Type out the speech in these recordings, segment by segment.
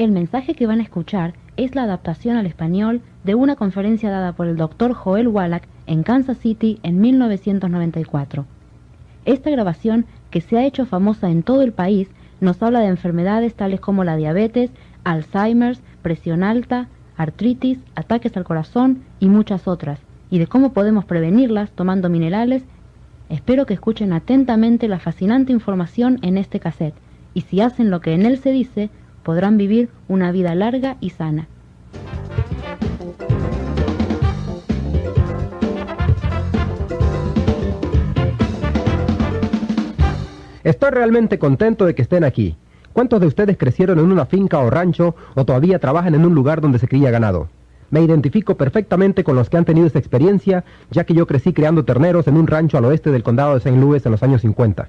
El mensaje que van a escuchar es la adaptación al español de una conferencia dada por el Dr. Joel Wallach en Kansas City en 1994. Esta grabación, que se ha hecho famosa en todo el país, nos habla de enfermedades tales como la diabetes, Alzheimer, presión alta, artritis, ataques al corazón y muchas otras, y de cómo podemos prevenirlas tomando minerales. Espero que escuchen atentamente la fascinante información en este cassette, y si hacen lo que en él se dice, podrán vivir una vida larga y sana. Estoy realmente contento de que estén aquí. ¿Cuántos de ustedes crecieron en una finca o rancho o todavía trabajan en un lugar donde se cría ganado? Me identifico perfectamente con los que han tenido esa experiencia, ya que yo crecí criando terneros en un rancho al oeste del condado de St. Louis en los años 50.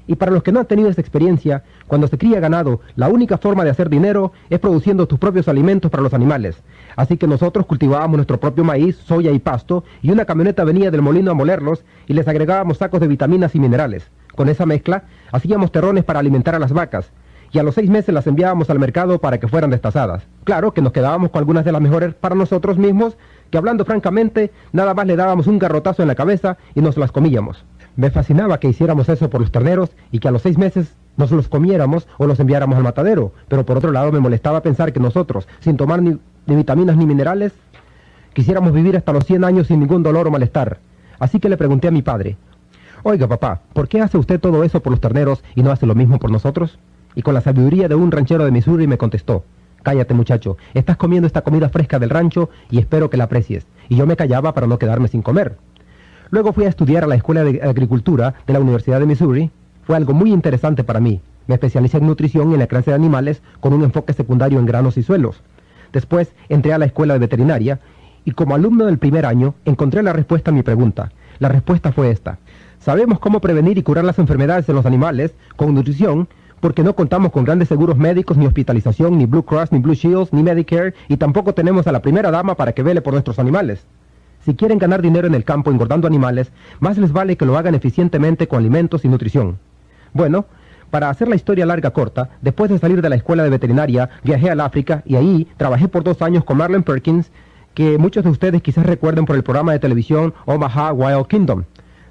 Y para los que no han tenido esa experiencia, cuando se cría ganado, la única forma de hacer dinero es produciendo tus propios alimentos para los animales. Así que nosotros cultivábamos nuestro propio maíz, soya y pasto, y una camioneta venía del molino a molerlos y les agregábamos sacos de vitaminas y minerales. Con esa mezcla, hacíamos terrones para alimentar a las vacas, y a los 6 meses las enviábamos al mercado para que fueran destazadas. Claro que nos quedábamos con algunas de las mejores para nosotros mismos, que hablando francamente, nada más le dábamos un garrotazo en la cabeza y nos las comíamos. Me fascinaba que hiciéramos eso por los terneros y que a los 6 meses nos los comiéramos o los enviáramos al matadero, pero por otro lado me molestaba pensar que nosotros, sin tomar ni vitaminas ni minerales, quisiéramos vivir hasta los 100 años sin ningún dolor o malestar. Así que le pregunté a mi padre: «Oiga, papá, ¿por qué hace usted todo eso por los terneros y no hace lo mismo por nosotros?» Y con la sabiduría de un ranchero de Missouri me contestó: «Cállate, muchacho, estás comiendo esta comida fresca del rancho y espero que la aprecies». Y yo me callaba para no quedarme sin comer. Luego fui a estudiar a la Escuela de Agricultura de la Universidad de Missouri. Fue algo muy interesante para mí. Me especialicé en nutrición y en la crianza de animales con un enfoque secundario en granos y suelos. Después entré a la Escuela de Veterinaria y como alumno del primer año encontré la respuesta a mi pregunta. La respuesta fue esta: sabemos cómo prevenir y curar las enfermedades en los animales con nutrición porque no contamos con grandes seguros médicos, ni hospitalización, ni Blue Cross, ni Blue Shields, ni Medicare, y tampoco tenemos a la primera dama para que vele por nuestros animales. Si quieren ganar dinero en el campo engordando animales, más les vale que lo hagan eficientemente con alimentos y nutrición. Bueno, para hacer la historia larga corta, después de salir de la escuela de veterinaria, viajé al África y ahí trabajé por 2 años con Marlon Perkins, que muchos de ustedes quizás recuerden por el programa de televisión Omaha Wild Kingdom.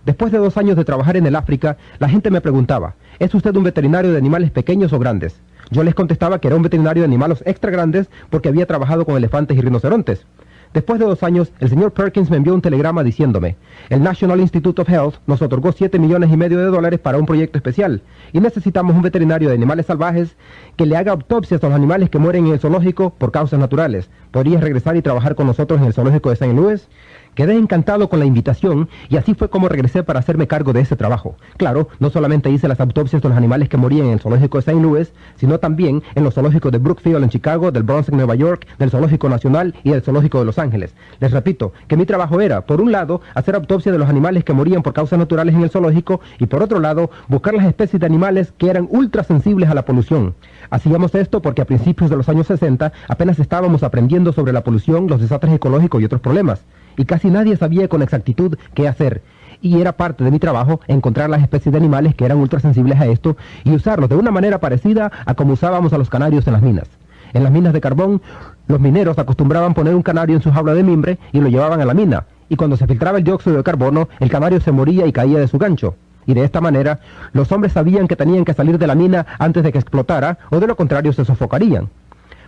Después de 2 años de trabajar en el África, la gente me preguntaba: ¿es usted un veterinario de animales pequeños o grandes? Yo les contestaba que era un veterinario de animales extra grandes porque había trabajado con elefantes y rinocerontes. Después de 2 años, el señor Perkins me envió un telegrama diciéndome: el National Institute of Health nos otorgó $7,5 millones para un proyecto especial y necesitamos un veterinario de animales salvajes que le haga autopsias a los animales que mueren en el zoológico por causas naturales. ¿Podrías regresar y trabajar con nosotros en el zoológico de St. Louis? Quedé encantado con la invitación y así fue como regresé para hacerme cargo de ese trabajo. Claro, no solamente hice las autopsias de los animales que morían en el zoológico de St. Louis, sino también en los zoológicos de Brookfield en Chicago, del Bronx en Nueva York, del Zoológico Nacional y del Zoológico de Los Ángeles. Les repito que mi trabajo era, por un lado, hacer autopsia de los animales que morían por causas naturales en el zoológico y por otro lado, buscar las especies de animales que eran ultra sensibles a la polución. Hacíamos esto porque a principios de los años 60 apenas estábamos aprendiendo sobre la polución, los desastres ecológicos y otros problemas. Y casi nadie sabía con exactitud qué hacer. Y era parte de mi trabajo encontrar las especies de animales que eran ultrasensibles a esto y usarlos de una manera parecida a como usábamos a los canarios en las minas. En las minas de carbón, los mineros acostumbraban poner un canario en su jaula de mimbre y lo llevaban a la mina. Y cuando se filtraba el dióxido de carbono, el canario se moría y caía de su gancho. Y de esta manera, los hombres sabían que tenían que salir de la mina antes de que explotara o de lo contrario se sofocarían.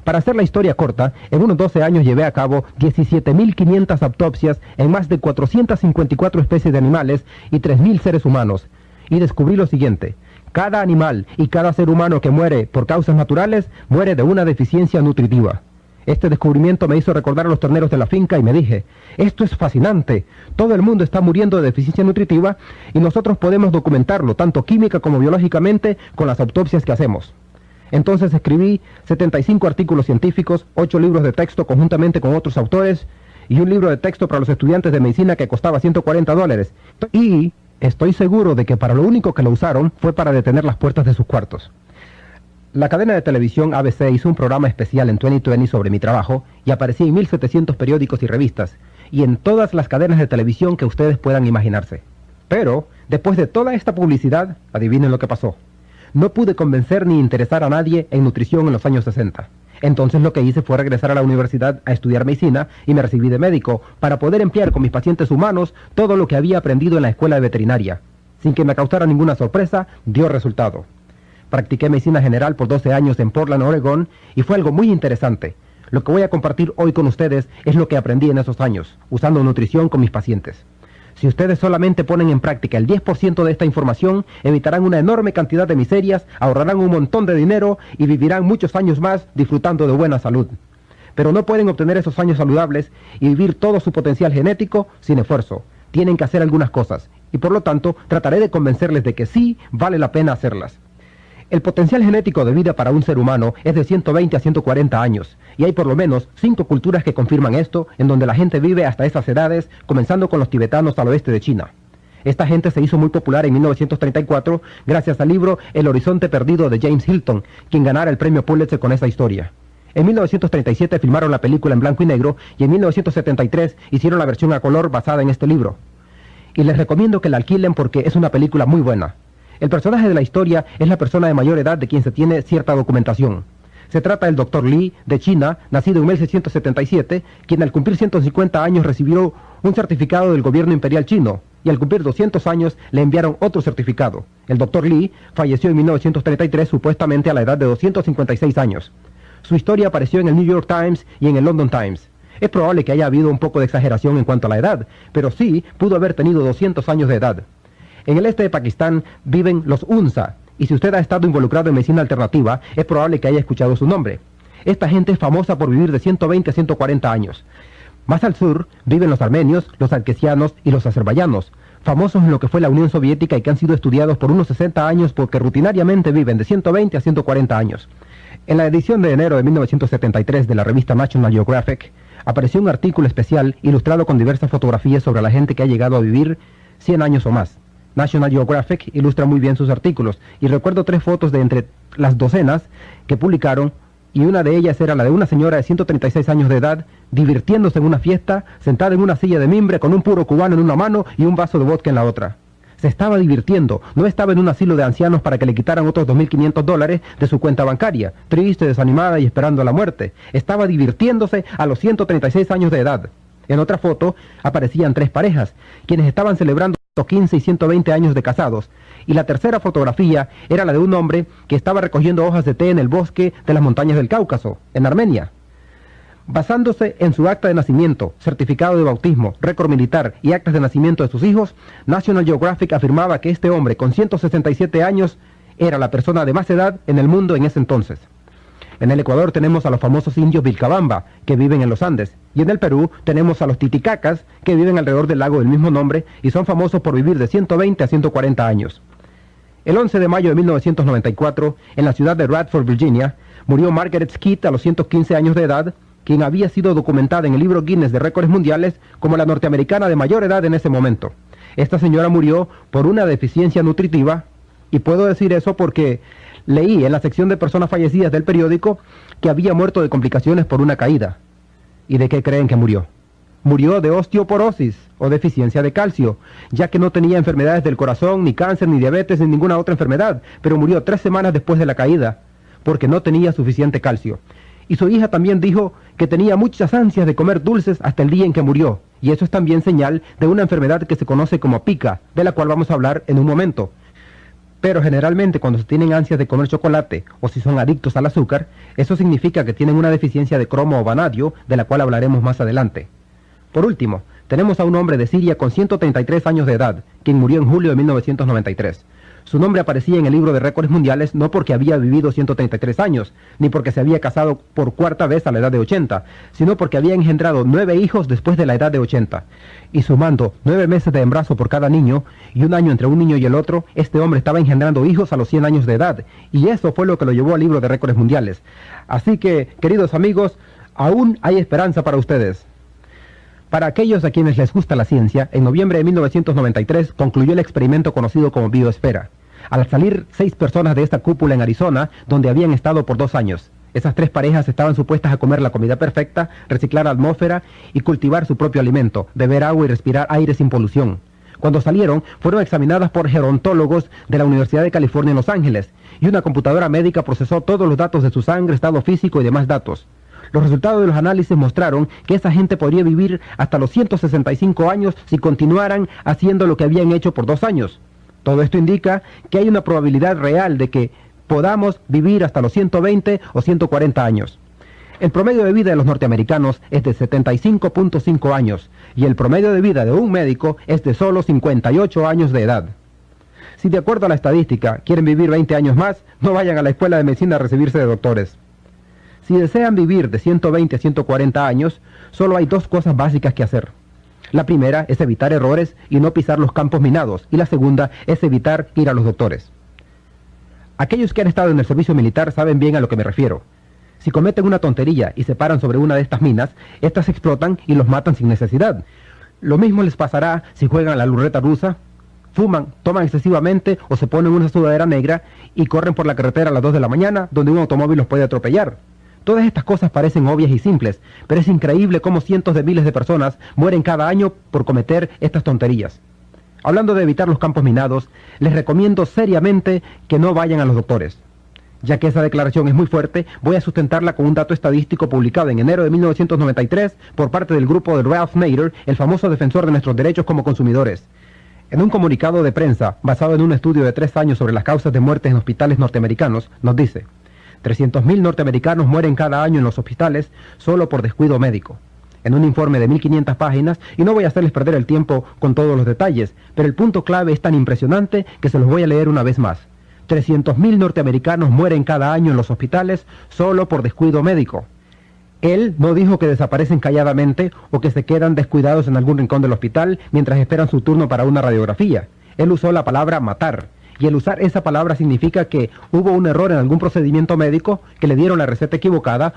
Para hacer la historia corta, en unos 12 años llevé a cabo 17.500 autopsias en más de 454 especies de animales y 3.000 seres humanos. Y descubrí lo siguiente: cada animal y cada ser humano que muere por causas naturales muere de una deficiencia nutritiva. Este descubrimiento me hizo recordar a los terneros de la finca y me dije: esto es fascinante, todo el mundo está muriendo de deficiencia nutritiva y nosotros podemos documentarlo tanto química como biológicamente con las autopsias que hacemos. Entonces escribí 75 artículos científicos, 8 libros de texto conjuntamente con otros autores y un libro de texto para los estudiantes de medicina que costaba $140. Y estoy seguro de que para lo único que lo usaron fue para detener las puertas de sus cuartos. La cadena de televisión ABC hizo un programa especial en 2020 sobre mi trabajo y aparecí en 1.700 periódicos y revistas y en todas las cadenas de televisión que ustedes puedan imaginarse. Pero, después de toda esta publicidad, adivinen lo que pasó. No pude convencer ni interesar a nadie en nutrición en los años 60. Entonces lo que hice fue regresar a la universidad a estudiar medicina y me recibí de médico para poder emplear con mis pacientes humanos todo lo que había aprendido en la escuela de veterinaria. Sin que me causara ninguna sorpresa, dio resultado. Practiqué medicina general por 12 años en Portland, Oregón, y fue algo muy interesante. Lo que voy a compartir hoy con ustedes es lo que aprendí en esos años, usando nutrición con mis pacientes. Si ustedes solamente ponen en práctica el 10% de esta información, evitarán una enorme cantidad de miserias, ahorrarán un montón de dinero y vivirán muchos años más disfrutando de buena salud. Pero no pueden obtener esos años saludables y vivir todo su potencial genético sin esfuerzo. Tienen que hacer algunas cosas, y por lo tanto trataré de convencerles de que sí vale la pena hacerlas. El potencial genético de vida para un ser humano es de 120 a 140 años, y hay por lo menos 5 culturas que confirman esto, en donde la gente vive hasta esas edades, comenzando con los tibetanos al oeste de China. Esta gente se hizo muy popular en 1934 gracias al libro El Horizonte Perdido de James Hilton, quien ganara el premio Pulitzer con esa historia. En 1937 filmaron la película en blanco y negro, y en 1973 hicieron la versión a color basada en este libro. Y les recomiendo que la alquilen porque es una película muy buena. El personaje de la historia es la persona de mayor edad de quien se tiene cierta documentación. Se trata del Dr. Li, de China, nacido en 1677, quien al cumplir 150 años recibió un certificado del gobierno imperial chino, y al cumplir 200 años le enviaron otro certificado. El Dr. Li falleció en 1933 supuestamente a la edad de 256 años. Su historia apareció en el New York Times y en el London Times. Es probable que haya habido un poco de exageración en cuanto a la edad, pero sí pudo haber tenido 200 años de edad. En el este de Pakistán viven los Unsa, y si usted ha estado involucrado en medicina alternativa, es probable que haya escuchado su nombre. Esta gente es famosa por vivir de 120 a 140 años. Más al sur viven los armenios, los alquesianos y los azerbaiyanos, famosos en lo que fue la Unión Soviética y que han sido estudiados por unos 60 años porque rutinariamente viven de 120 a 140 años. En la edición de enero de 1973 de la revista National Geographic, apareció un artículo especial ilustrado con diversas fotografías sobre la gente que ha llegado a vivir 100 años o más. National Geographic ilustra muy bien sus artículos, y recuerdo 3 fotos de entre las docenas que publicaron, y una de ellas era la de una señora de 136 años de edad, divirtiéndose en una fiesta, sentada en una silla de mimbre con un puro cubano en una mano y un vaso de vodka en la otra. Se estaba divirtiendo, no estaba en un asilo de ancianos para que le quitaran otros $2.500 de su cuenta bancaria, triste, desanimada y esperando la muerte. Estaba divirtiéndose a los 136 años de edad. En otra foto aparecían 3 parejas, quienes estaban celebrando 15 y 120 años de casados, y la tercera fotografía era la de un hombre que estaba recogiendo hojas de té en el bosque de las montañas del Cáucaso, en Armenia. Basándose en su acta de nacimiento, certificado de bautismo, récord militar y actas de nacimiento de sus hijos, National Geographic afirmaba que este hombre con 167 años era la persona de más edad en el mundo en ese entonces. En el Ecuador tenemos a los famosos indios Vilcabamba, que viven en los Andes, y en el Perú tenemos a los titicacas, que viven alrededor del lago del mismo nombre y son famosos por vivir de 120 a 140 años. El 11 de mayo de 1994, en la ciudad de Radford, Virginia, murió Margaret Skeet a los 115 años de edad, quien había sido documentada en el libro Guinness de Récords Mundiales como la norteamericana de mayor edad en ese momento. Esta señora murió por una deficiencia nutritiva, y puedo decir eso porque leí en la sección de personas fallecidas del periódico que había muerto de complicaciones por una caída. ¿Y de qué creen que murió? Murió de osteoporosis o deficiencia de calcio, ya que no tenía enfermedades del corazón, ni cáncer, ni diabetes, ni ninguna otra enfermedad, pero murió 3 semanas después de la caída, porque no tenía suficiente calcio. Y su hija también dijo que tenía muchas ansias de comer dulces hasta el día en que murió, y eso es también señal de una enfermedad que se conoce como pica, de la cual vamos a hablar en un momento. Pero generalmente cuando se tienen ansias de comer chocolate o si son adictos al azúcar, eso significa que tienen una deficiencia de cromo o vanadio, de la cual hablaremos más adelante. Por último, tenemos a un hombre de Siria con 133 años de edad, quien murió en julio de 1993. Su nombre aparecía en el libro de récords mundiales no porque había vivido 133 años, ni porque se había casado por 4ª vez a la edad de 80, sino porque había engendrado 9 hijos después de la edad de 80. Y sumando 9 meses de embarazo por cada niño, y un año entre un niño y el otro, este hombre estaba engendrando hijos a los 100 años de edad, y eso fue lo que lo llevó al libro de récords mundiales. Así que, queridos amigos, aún hay esperanza para ustedes. Para aquellos a quienes les gusta la ciencia, en noviembre de 1993 concluyó el experimento conocido como biosfera. Al salir 6 personas de esta cúpula en Arizona, donde habían estado por 2 años. Esas 3 parejas estaban supuestas a comer la comida perfecta, reciclar la atmósfera y cultivar su propio alimento, beber agua y respirar aire sin polución. Cuando salieron, fueron examinadas por gerontólogos de la Universidad de California en Los Ángeles, y una computadora médica procesó todos los datos de su sangre, estado físico y demás datos. Los resultados de los análisis mostraron que esa gente podría vivir hasta los 165 años si continuaran haciendo lo que habían hecho por 2 años. Todo esto indica que hay una probabilidad real de que podamos vivir hasta los 120 o 140 años. El promedio de vida de los norteamericanos es de 75.5 años y el promedio de vida de un médico es de solo 58 años de edad. Si de acuerdo a la estadística quieren vivir 20 años más, no vayan a la escuela de medicina a recibirse de doctores. Si desean vivir de 120 a 140 años, solo hay 2 cosas básicas que hacer. La primera es evitar errores y no pisar los campos minados, y la segunda es evitar ir a los doctores. Aquellos que han estado en el servicio militar saben bien a lo que me refiero. Si cometen una tontería y se paran sobre una de estas minas, estas explotan y los matan sin necesidad. Lo mismo les pasará si juegan a la ruleta rusa, fuman, toman excesivamente o se ponen una sudadera negra y corren por la carretera a las 2 de la mañana, donde un automóvil los puede atropellar. Todas estas cosas parecen obvias y simples, pero es increíble cómo cientos de miles de personas mueren cada año por cometer estas tonterías. Hablando de evitar los campos minados, les recomiendo seriamente que no vayan a los doctores. Ya que esa declaración es muy fuerte, voy a sustentarla con un dato estadístico publicado en enero de 1993 por parte del grupo de Ralph Nader, el famoso defensor de nuestros derechos como consumidores. En un comunicado de prensa, basado en un estudio de 3 años sobre las causas de muerte en hospitales norteamericanos, nos dice: 300.000 norteamericanos mueren cada año en los hospitales solo por descuido médico. En un informe de 1.500 páginas, y no voy a hacerles perder el tiempo con todos los detalles, pero el punto clave es tan impresionante que se los voy a leer una vez más. 300.000 norteamericanos mueren cada año en los hospitales solo por descuido médico. Él no dijo que desaparecen calladamente o que se quedan descuidados en algún rincón del hospital mientras esperan su turno para una radiografía. Él usó la palabra matar. Y el usar esa palabra significa que hubo un error en algún procedimiento médico, que le dieron la receta equivocada,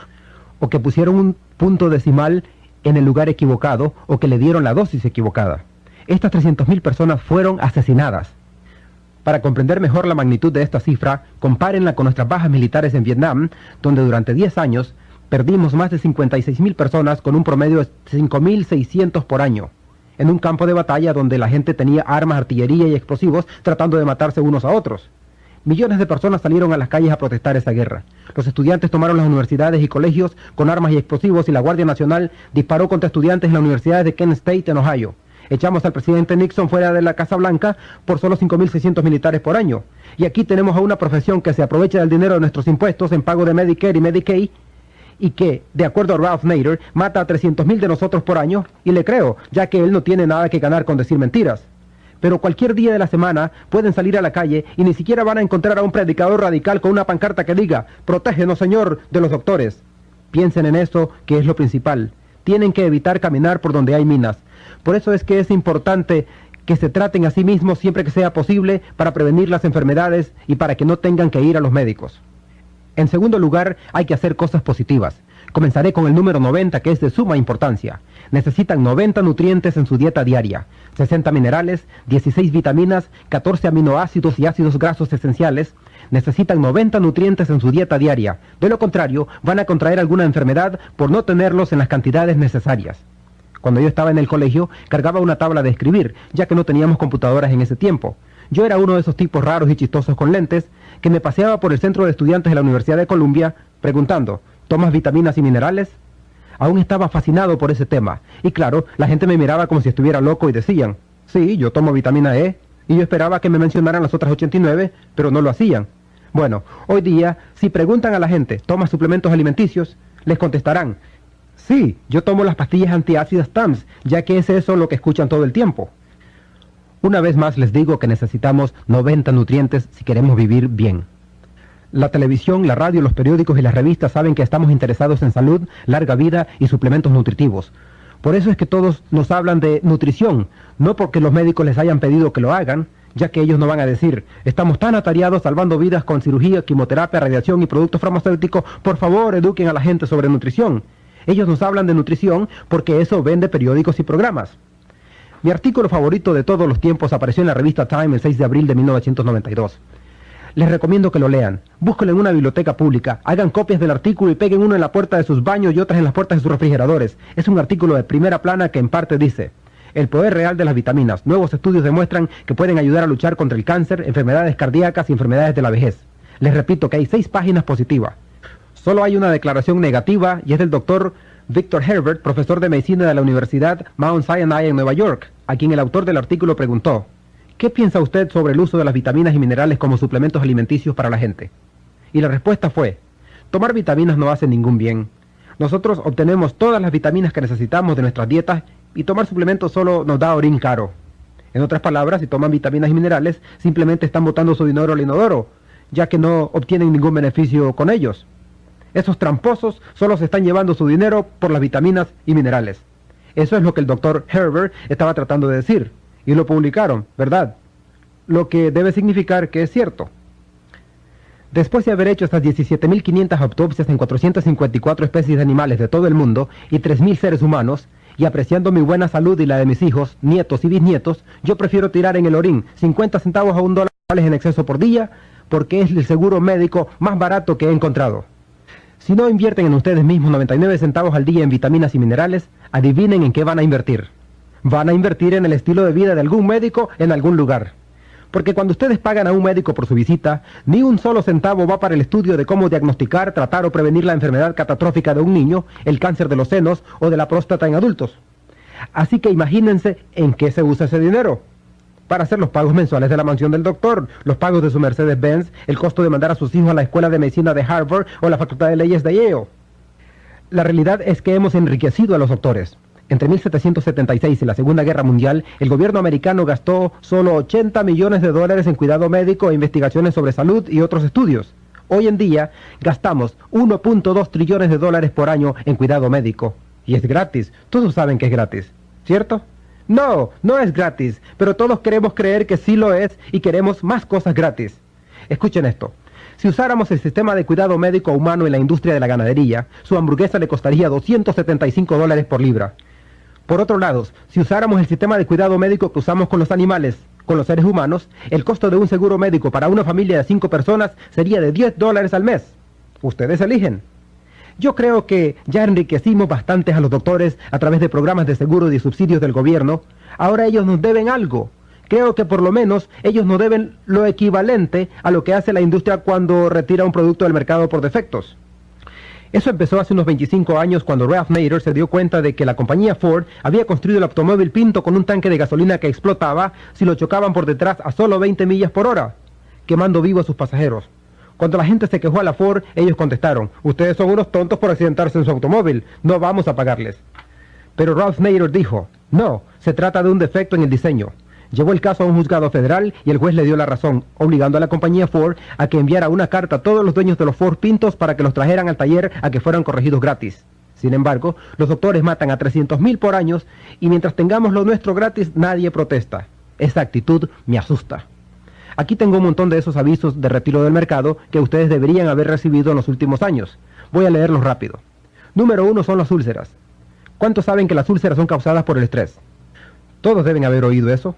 o que pusieron un punto decimal en el lugar equivocado, o que le dieron la dosis equivocada. Estas 300.000 personas fueron asesinadas. Para comprender mejor la magnitud de esta cifra, compárenla con nuestras bajas militares en Vietnam, donde durante 10 años perdimos más de 56.000 personas con un promedio de 5.600 por año. En un campo de batalla donde la gente tenía armas, artillería y explosivos tratando de matarse unos a otros. Millones de personas salieron a las calles a protestar esa guerra. Los estudiantes tomaron las universidades y colegios con armas y explosivos y la Guardia Nacional disparó contra estudiantes en las universidades de Kent State en Ohio. Echamos al presidente Nixon fuera de la Casa Blanca por solo 5.600 militares por año. Y aquí tenemos a una profesión que se aprovecha del dinero de nuestros impuestos en pago de Medicare y Medicaid, y que, de acuerdo a Ralph Nader, mata a 300.000 de nosotros por año, y le creo, ya que él no tiene nada que ganar con decir mentiras. Pero cualquier día de la semana pueden salir a la calle y ni siquiera van a encontrar a un predicador radical con una pancarta que diga: «Protégenos, Señor, de los doctores». Piensen en eso, que es lo principal. Tienen que evitar caminar por donde hay minas. Por eso es que es importante que se traten a sí mismos siempre que sea posible para prevenir las enfermedades y para que no tengan que ir a los médicos. En segundo lugar, hay que hacer cosas positivas. Comenzaré con el número 90, que es de suma importancia. Necesitan 90 nutrientes en su dieta diaria, 60 minerales, 16 vitaminas, 14 aminoácidos y ácidos grasos esenciales. Necesitan 90 nutrientes en su dieta diaria. De lo contrario, van a contraer alguna enfermedad por no tenerlos en las cantidades necesarias. Cuando yo estaba en el colegio, cargaba una tabla de escribir, ya que no teníamos computadoras en ese tiempo. Yo era uno de esos tipos raros y chistosos con lentes, que me paseaba por el centro de estudiantes de la Universidad de Columbia, preguntando: ¿tomas vitaminas y minerales? Aún estaba fascinado por ese tema, y claro, la gente me miraba como si estuviera loco y decían: sí, yo tomo vitamina E, y yo esperaba que me mencionaran las otras 89, pero no lo hacían. Bueno, hoy día, si preguntan a la gente: ¿tomas suplementos alimenticios?, les contestarán: sí, yo tomo las pastillas antiácidas TAMS, ya que es eso lo que escuchan todo el tiempo. Una vez más les digo que necesitamos 90 nutrientes si queremos vivir bien. La televisión, la radio, los periódicos y las revistas saben que estamos interesados en salud, larga vida y suplementos nutritivos. Por eso es que todos nos hablan de nutrición, no porque los médicos les hayan pedido que lo hagan, ya que ellos no van a decir: estamos tan atareados salvando vidas con cirugía, quimioterapia, radiación y productos farmacéuticos, por favor eduquen a la gente sobre nutrición. Ellos nos hablan de nutrición porque eso vende periódicos y programas. Mi artículo favorito de todos los tiempos apareció en la revista Time el 6 de abril de 1992. Les recomiendo que lo lean. Búsquenlo en una biblioteca pública, hagan copias del artículo y peguen uno en la puerta de sus baños y otras en las puertas de sus refrigeradores. Es un artículo de primera plana que en parte dice: El poder real de las vitaminas. Nuevos estudios demuestran que pueden ayudar a luchar contra el cáncer, enfermedades cardíacas y enfermedades de la vejez. Les repito que hay 6 páginas positivas. Solo hay una declaración negativa y es del doctor Victor Herbert, profesor de medicina de la Universidad Mount Sinai en Nueva York, a quien el autor del artículo preguntó: ¿qué piensa usted sobre el uso de las vitaminas y minerales como suplementos alimenticios para la gente? Y la respuesta fue: tomar vitaminas no hace ningún bien. Nosotros obtenemos todas las vitaminas que necesitamos de nuestras dietas y tomar suplementos solo nos da orín caro. En otras palabras, si toman vitaminas y minerales, simplemente están botando su dinero al inodoro, ya que no obtienen ningún beneficio con ellos. Esos tramposos solo se están llevando su dinero por las vitaminas y minerales. Eso es lo que el doctor Herbert estaba tratando de decir, y lo publicaron, ¿verdad? Lo que debe significar que es cierto. Después de haber hecho estas 17.500 autopsias en 454 especies de animales de todo el mundo y 3.000 seres humanos, y apreciando mi buena salud y la de mis hijos, nietos y bisnietos, yo prefiero tirar en el orín 50 centavos a $1 en exceso por día, porque es el seguro médico más barato que he encontrado. Si no invierten en ustedes mismos 99 centavos al día en vitaminas y minerales, adivinen en qué van a invertir. Van a invertir en el estilo de vida de algún médico en algún lugar. Porque cuando ustedes pagan a un médico por su visita, ni un solo centavo va para el estudio de cómo diagnosticar, tratar o prevenir la enfermedad catastrófica de un niño, el cáncer de los senos o de la próstata en adultos. Así que imagínense en qué se usa ese dinero. Para hacer los pagos mensuales de la mansión del doctor, los pagos de su Mercedes-Benz, el costo de mandar a sus hijos a la escuela de medicina de Harvard o la facultad de leyes de Yale. La realidad es que hemos enriquecido a los doctores. Entre 1776 y la Segunda Guerra Mundial, el gobierno americano gastó solo $80 millones en cuidado médico e investigaciones sobre salud y otros estudios. Hoy en día, gastamos $1.2 trillones por año en cuidado médico. Y es gratis. Todos saben que es gratis, ¿cierto? No, no es gratis, pero todos queremos creer que sí lo es y queremos más cosas gratis. Escuchen esto. Si usáramos el sistema de cuidado médico humano en la industria de la ganadería, su hamburguesa le costaría $275 por libra. Por otro lado, si usáramos el sistema de cuidado médico que usamos con los animales, con los seres humanos, el costo de un seguro médico para una familia de 5 personas sería de $10 al mes. Ustedes eligen. Yo creo que ya enriquecimos bastantes a los doctores a través de programas de seguro y subsidios del gobierno. Ahora ellos nos deben algo. Creo que por lo menos ellos nos deben lo equivalente a lo que hace la industria cuando retira un producto del mercado por defectos. Eso empezó hace unos 25 años cuando Ralph Nader se dio cuenta de que la compañía Ford había construido el automóvil Pinto con un tanque de gasolina que explotaba si lo chocaban por detrás a solo 20 millas por hora, quemando vivo a sus pasajeros. Cuando la gente se quejó a la Ford, ellos contestaron: ustedes son unos tontos por accidentarse en su automóvil, no vamos a pagarles. Pero Ralph Nader dijo: no, se trata de un defecto en el diseño. Llevó el caso a un juzgado federal y el juez le dio la razón, obligando a la compañía Ford a que enviara una carta a todos los dueños de los Ford Pintos para que los trajeran al taller a que fueran corregidos gratis. Sin embargo, los doctores matan a 300,000 por año y mientras tengamos lo nuestro gratis, nadie protesta. Esa actitud me asusta. Aquí tengo un montón de esos avisos de retiro del mercado que ustedes deberían haber recibido en los últimos años. Voy a leerlos rápido. Número 1 son las úlceras. ¿Cuántos saben que las úlceras son causadas por el estrés? Todos deben haber oído eso.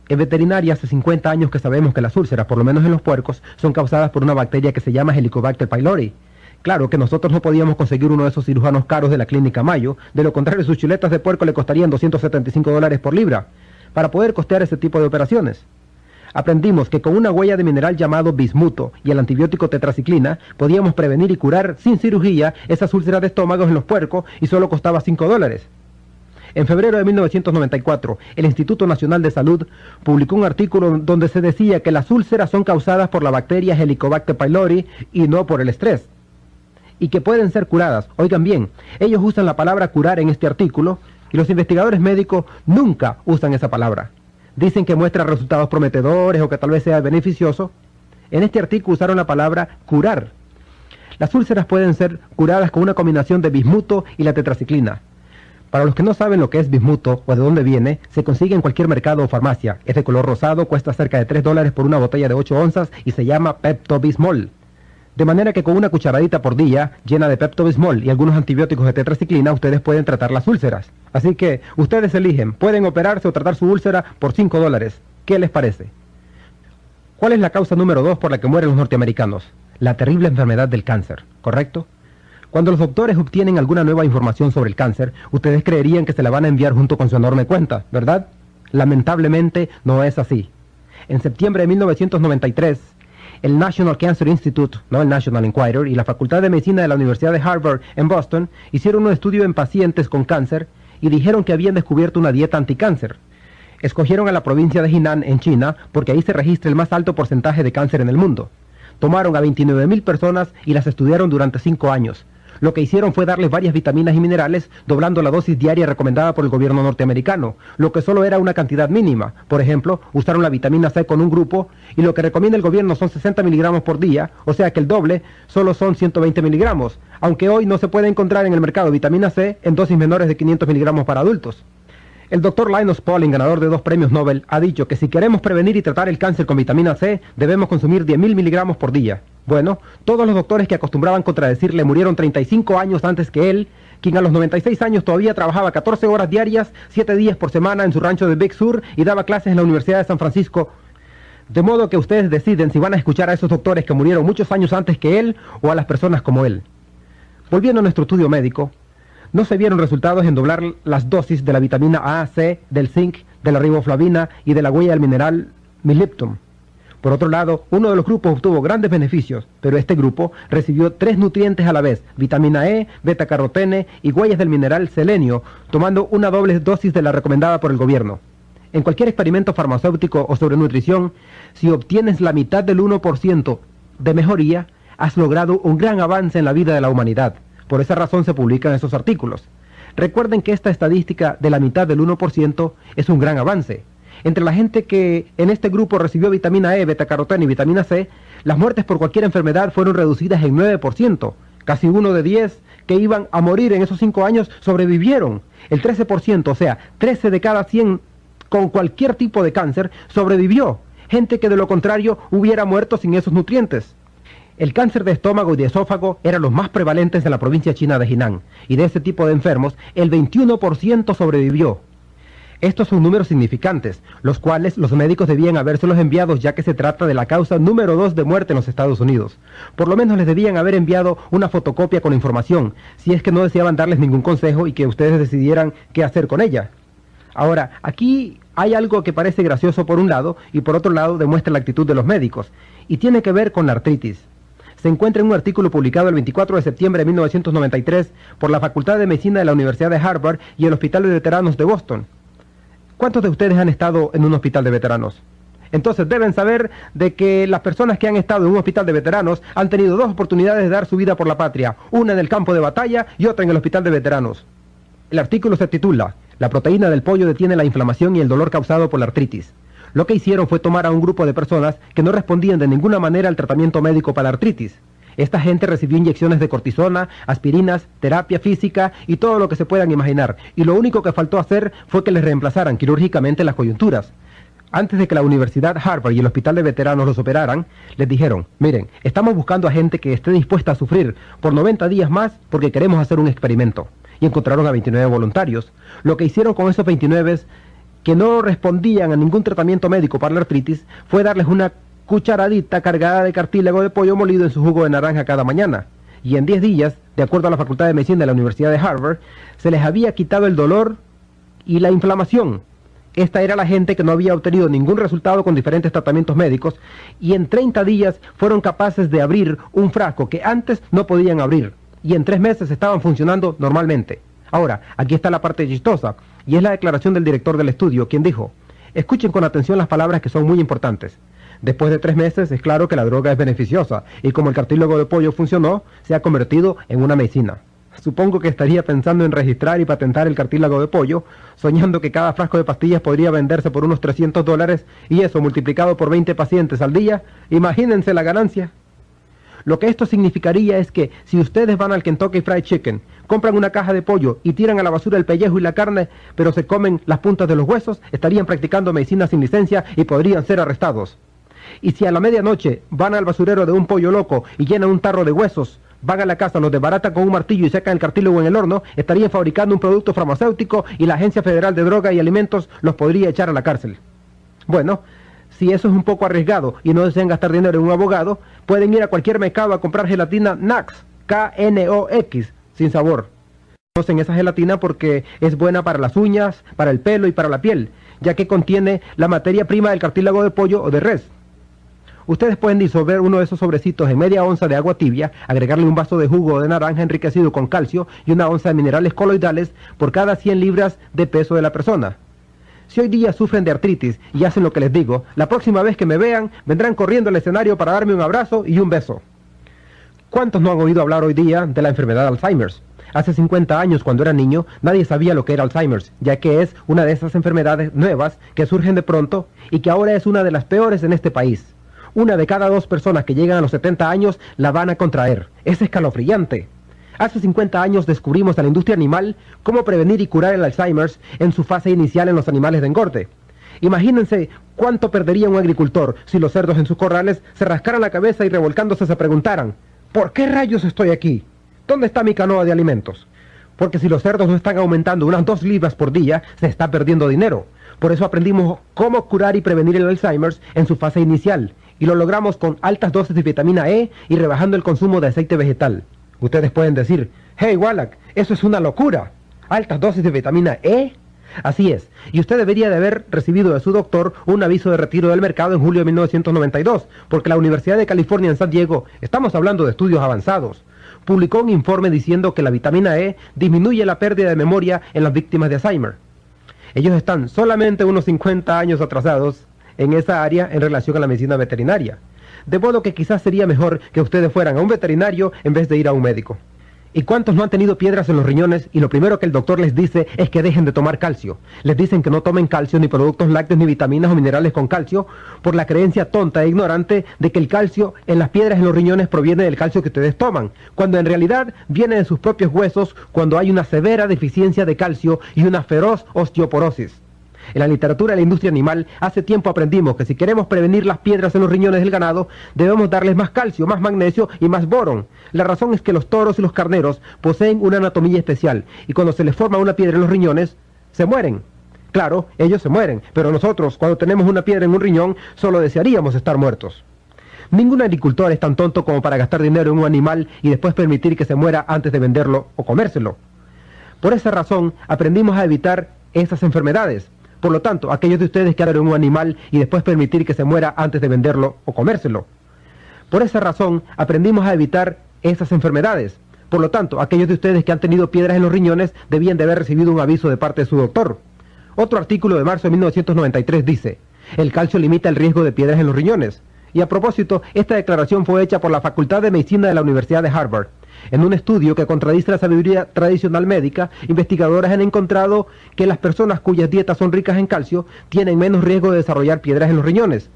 En veterinaria hace 50 años que sabemos que las úlceras, por lo menos en los puercos, son causadas por una bacteria que se llama Helicobacter pylori. Claro que nosotros no podíamos conseguir uno de esos cirujanos caros de la clínica Mayo, de lo contrario sus chuletas de puerco le costarían $275 por libra, para poder costear ese tipo de operaciones. Aprendimos que con una huella de mineral llamado bismuto y el antibiótico tetraciclina, podíamos prevenir y curar sin cirugía esas úlceras de estómago en los puercos y solo costaba $5. En febrero de 1994, el Instituto Nacional de Salud publicó un artículo donde se decía que las úlceras son causadas por la bacteria Helicobacter pylori y no por el estrés, y que pueden ser curadas. Oigan bien, ellos usan la palabra curar en este artículo y los investigadores médicos nunca usan esa palabra. Dicen que muestra resultados prometedores o que tal vez sea beneficioso. En este artículo usaron la palabra curar. Las úlceras pueden ser curadas con una combinación de bismuto y la tetraciclina. Para los que no saben lo que es bismuto o de dónde viene, se consigue en cualquier mercado o farmacia. Es de color rosado, cuesta cerca de $3 por una botella de 8 onzas y se llama Pepto-Bismol. De manera que con una cucharadita por día, llena de Pepto-Bismol y algunos antibióticos de tetraciclina, ustedes pueden tratar las úlceras. Así que, ustedes eligen, pueden operarse o tratar su úlcera por $5. ¿Qué les parece? ¿Cuál es la causa número 2 por la que mueren los norteamericanos? La terrible enfermedad del cáncer, ¿correcto? Cuando los doctores obtienen alguna nueva información sobre el cáncer, ustedes creerían que se la van a enviar junto con su enorme cuenta, ¿verdad? Lamentablemente no es así. En septiembre de 1993, el National Cancer Institute, no el National Enquirer, y la Facultad de Medicina de la Universidad de Harvard en Boston hicieron un estudio en pacientes con cáncer y dijeron que habían descubierto una dieta anticáncer. Escogieron a la provincia de Henan en China porque ahí se registra el más alto porcentaje de cáncer en el mundo. Tomaron a 29,000 personas y las estudiaron durante 5 años. Lo que hicieron fue darles varias vitaminas y minerales, doblando la dosis diaria recomendada por el gobierno norteamericano, lo que solo era una cantidad mínima. Por ejemplo, usaron la vitamina C con un grupo, y lo que recomienda el gobierno son 60 miligramos por día, o sea que el doble solo son 120 miligramos, aunque hoy no se puede encontrar en el mercado vitamina C en dosis menores de 500 miligramos para adultos. El Dr. Linus Pauling, ganador de 2 premios Nobel, ha dicho que si queremos prevenir y tratar el cáncer con vitamina C, debemos consumir 10,000 miligramos por día. Bueno, todos los doctores que acostumbraban contradecirle murieron 35 años antes que él, quien a los 96 años todavía trabajaba 14 horas diarias, 7 días por semana en su rancho de Big Sur y daba clases en la Universidad de San Francisco. De modo que ustedes deciden si van a escuchar a esos doctores que murieron muchos años antes que él o a las personas como él. Volviendo a nuestro estudio médico, no se vieron resultados en doblar las dosis de la vitamina A, C, del zinc, de la riboflavina y de la huella del mineral molibdeno. Por otro lado, uno de los grupos obtuvo grandes beneficios, pero este grupo recibió 3 nutrientes a la vez, vitamina E, beta-carotene y huellas del mineral selenio, tomando una doble dosis de la recomendada por el gobierno. En cualquier experimento farmacéutico o sobre nutrición, si obtienes la mitad del 1% de mejoría, has logrado un gran avance en la vida de la humanidad. Por esa razón se publican esos artículos. Recuerden que esta estadística de la mitad del 1% es un gran avance. Entre la gente que en este grupo recibió vitamina E, beta-carotene y vitamina C, las muertes por cualquier enfermedad fueron reducidas en 9%. Casi 1 de 10 que iban a morir en esos 5 años sobrevivieron. El 13%, o sea, 13 de cada 100 con cualquier tipo de cáncer sobrevivió. Gente que de lo contrario hubiera muerto sin esos nutrientes. El cáncer de estómago y de esófago eran los más prevalentes en la provincia china de Henan, y de ese tipo de enfermos, el 21% sobrevivió. Estos son números significantes, los cuales los médicos debían habérselos enviado ya que se trata de la causa número 2 de muerte en los Estados Unidos. Por lo menos les debían haber enviado una fotocopia con información, si es que no deseaban darles ningún consejo y que ustedes decidieran qué hacer con ella. Ahora, aquí hay algo que parece gracioso por un lado y por otro lado demuestra la actitud de los médicos, y tiene que ver con la artritis. Se encuentra en un artículo publicado el 24 de septiembre de 1993 por la Facultad de Medicina de la Universidad de Harvard y el Hospital de Veteranos de Boston. ¿Cuántos de ustedes han estado en un hospital de veteranos? Entonces deben saber de que las personas que han estado en un hospital de veteranos han tenido 2 oportunidades de dar su vida por la patria, una en el campo de batalla y otra en el hospital de veteranos. El artículo se titula «La proteína del pollo detiene la inflamación y el dolor causado por la artritis». Lo que hicieron fue tomar a un grupo de personas que no respondían de ninguna manera al tratamiento médico para la artritis. Esta gente recibió inyecciones de cortisona, aspirinas, terapia física y todo lo que se puedan imaginar, y lo único que faltó hacer fue que les reemplazaran quirúrgicamente las coyunturas. Antes de que la Universidad Harvard y el Hospital de Veteranos los operaran, les dijeron, miren, estamos buscando a gente que esté dispuesta a sufrir por 90 días más porque queremos hacer un experimento. Y encontraron a 29 voluntarios. Lo que hicieron con esos 29 que no respondían a ningún tratamiento médico para la artritis fue darles una cucharadita cargada de cartílago de pollo molido en su jugo de naranja cada mañana. Y en 10 días, de acuerdo a la Facultad de Medicina de la Universidad de Harvard, se les había quitado el dolor y la inflamación. Esta era la gente que no había obtenido ningún resultado con diferentes tratamientos médicos y en 30 días fueron capaces de abrir un frasco que antes no podían abrir y en 3 meses estaban funcionando normalmente. Ahora, aquí está la parte chistosa y es la declaración del director del estudio, quien dijo, escuchen con atención las palabras que son muy importantes. Después de 3 meses es claro que la droga es beneficiosa y como el cartílago de pollo funcionó, se ha convertido en una medicina. Supongo que estaría pensando en registrar y patentar el cartílago de pollo, soñando que cada frasco de pastillas podría venderse por unos $300 y eso multiplicado por 20 pacientes al día, imagínense la ganancia. Lo que esto significaría es que si ustedes van al Kentucky Fried Chicken, compran una caja de pollo y tiran a la basura el pellejo y la carne, pero se comen las puntas de los huesos, estarían practicando medicina sin licencia y podrían ser arrestados. Y si a la medianoche van al basurero de un pollo loco y llenan un tarro de huesos, van a la casa, los desbaratan con un martillo y sacan el cartílago en el horno, estarían fabricando un producto farmacéutico y la Agencia Federal de Droga y Alimentos los podría echar a la cárcel. Bueno, si eso es un poco arriesgado y no desean gastar dinero en un abogado, pueden ir a cualquier mercado a comprar gelatina Nax, Knox, sin sabor. Conocen esa gelatina porque es buena para las uñas, para el pelo y para la piel, ya que contiene la materia prima del cartílago de pollo o de res. Ustedes pueden disolver uno de esos sobrecitos en media onza de agua tibia, agregarle un vaso de jugo de naranja enriquecido con calcio y una onza de minerales coloidales por cada 100 libras de peso de la persona. Si hoy día sufren de artritis y hacen lo que les digo, la próxima vez que me vean, vendrán corriendo al escenario para darme un abrazo y un beso. ¿Cuántos no han oído hablar hoy día de la enfermedad de Alzheimer? Hace 50 años, cuando era niño, nadie sabía lo que era Alzheimer, ya que es una de esas enfermedades nuevas que surgen de pronto y que ahora es una de las peores en este país. Una de cada 2 personas que llegan a los 70 años la van a contraer. Es escalofriante. Hace 50 años descubrimos a la industria animal cómo prevenir y curar el Alzheimer en su fase inicial en los animales de engorde. Imagínense cuánto perdería un agricultor si los cerdos en sus corrales se rascaran la cabeza y revolcándose se preguntaran: ¿por qué rayos estoy aquí? ¿Dónde está mi canoa de alimentos? Porque si los cerdos no están aumentando unas 2 libras por día, se está perdiendo dinero. Por eso aprendimos cómo curar y prevenir el Alzheimer en su fase inicial, y lo logramos con altas dosis de vitamina E y rebajando el consumo de aceite vegetal. Ustedes pueden decir: hey Wallach, eso es una locura. ¿Altas dosis de vitamina E? Así es, y usted debería de haber recibido de su doctor un aviso de retiro del mercado en julio de 1992, porque la Universidad de California en San Diego, estamos hablando de estudios avanzados, publicó un informe diciendo que la vitamina E disminuye la pérdida de memoria en las víctimas de Alzheimer. Ellos están solamente unos 50 años atrasados en esa área en relación a la medicina veterinaria. De modo que quizás sería mejor que ustedes fueran a un veterinario en vez de ir a un médico. ¿Y cuántos no han tenido piedras en los riñones y lo primero que el doctor les dice es que dejen de tomar calcio? Les dicen que no tomen calcio, ni productos lácteos, ni vitaminas o minerales con calcio, por la creencia tonta e ignorante de que el calcio en las piedras en los riñones proviene del calcio que ustedes toman, cuando en realidad viene de sus propios huesos cuando hay una severa deficiencia de calcio y una feroz osteoporosis. En la literatura de la industria animal, hace tiempo aprendimos que si queremos prevenir las piedras en los riñones del ganado, debemos darles más calcio, más magnesio y más borón. La razón es que los toros y los carneros poseen una anatomía especial, y cuando se les forma una piedra en los riñones, se mueren. Claro, ellos se mueren, pero nosotros, cuando tenemos una piedra en un riñón, solo desearíamos estar muertos. Ningún agricultor es tan tonto como para gastar dinero en un animal y después permitir que se muera antes de venderlo o comérselo. Por esa razón, aprendimos a evitar esas enfermedades. Por lo tanto, aquellos de ustedes que adoran un animal y después permitir que se muera antes de venderlo o comérselo. Por esa razón, aprendimos a evitar esas enfermedades. Por lo tanto, aquellos de ustedes que han tenido piedras en los riñones debían de haber recibido un aviso de parte de su doctor. Otro artículo de marzo de 1993 dice: el calcio limita el riesgo de piedras en los riñones. Y a propósito, esta declaración fue hecha por la Facultad de Medicina de la Universidad de Harvard. En un estudio que contradice la sabiduría tradicional médica, investigadores han encontrado que las personas cuyas dietas son ricas en calcio tienen menos riesgo de desarrollar piedras en los riñones.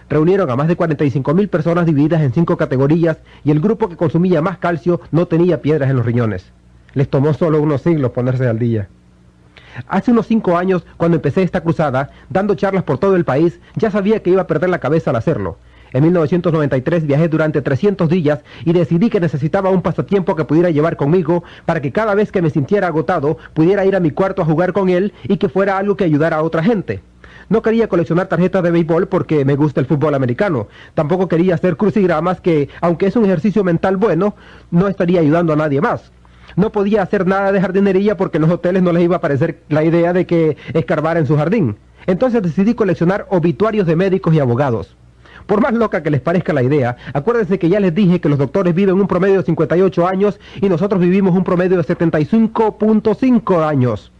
Reunieron a más de 45.000 personas divididas en 5 categorías y el grupo que consumía más calcio no tenía piedras en los riñones. Les tomó solo unos siglos ponerse al día. Hace unos 5 años, cuando empecé esta cruzada, dando charlas por todo el país, ya sabía que iba a perder la cabeza al hacerlo. En 1993 viajé durante 300 días y decidí que necesitaba un pasatiempo que pudiera llevar conmigo para que cada vez que me sintiera agotado pudiera ir a mi cuarto a jugar con él y que fuera algo que ayudara a otra gente. No quería coleccionar tarjetas de béisbol porque me gusta el fútbol americano. Tampoco quería hacer crucigramas que, aunque es un ejercicio mental bueno, no estaría ayudando a nadie más. No podía hacer nada de jardinería porque en los hoteles no les iba a parecer la idea de que escarbara en su jardín. Entonces decidí coleccionar obituarios de médicos y abogados. Por más loca que les parezca la idea, acuérdense que ya les dije que los doctores viven un promedio de 58 años y nosotros vivimos un promedio de 75.5 años.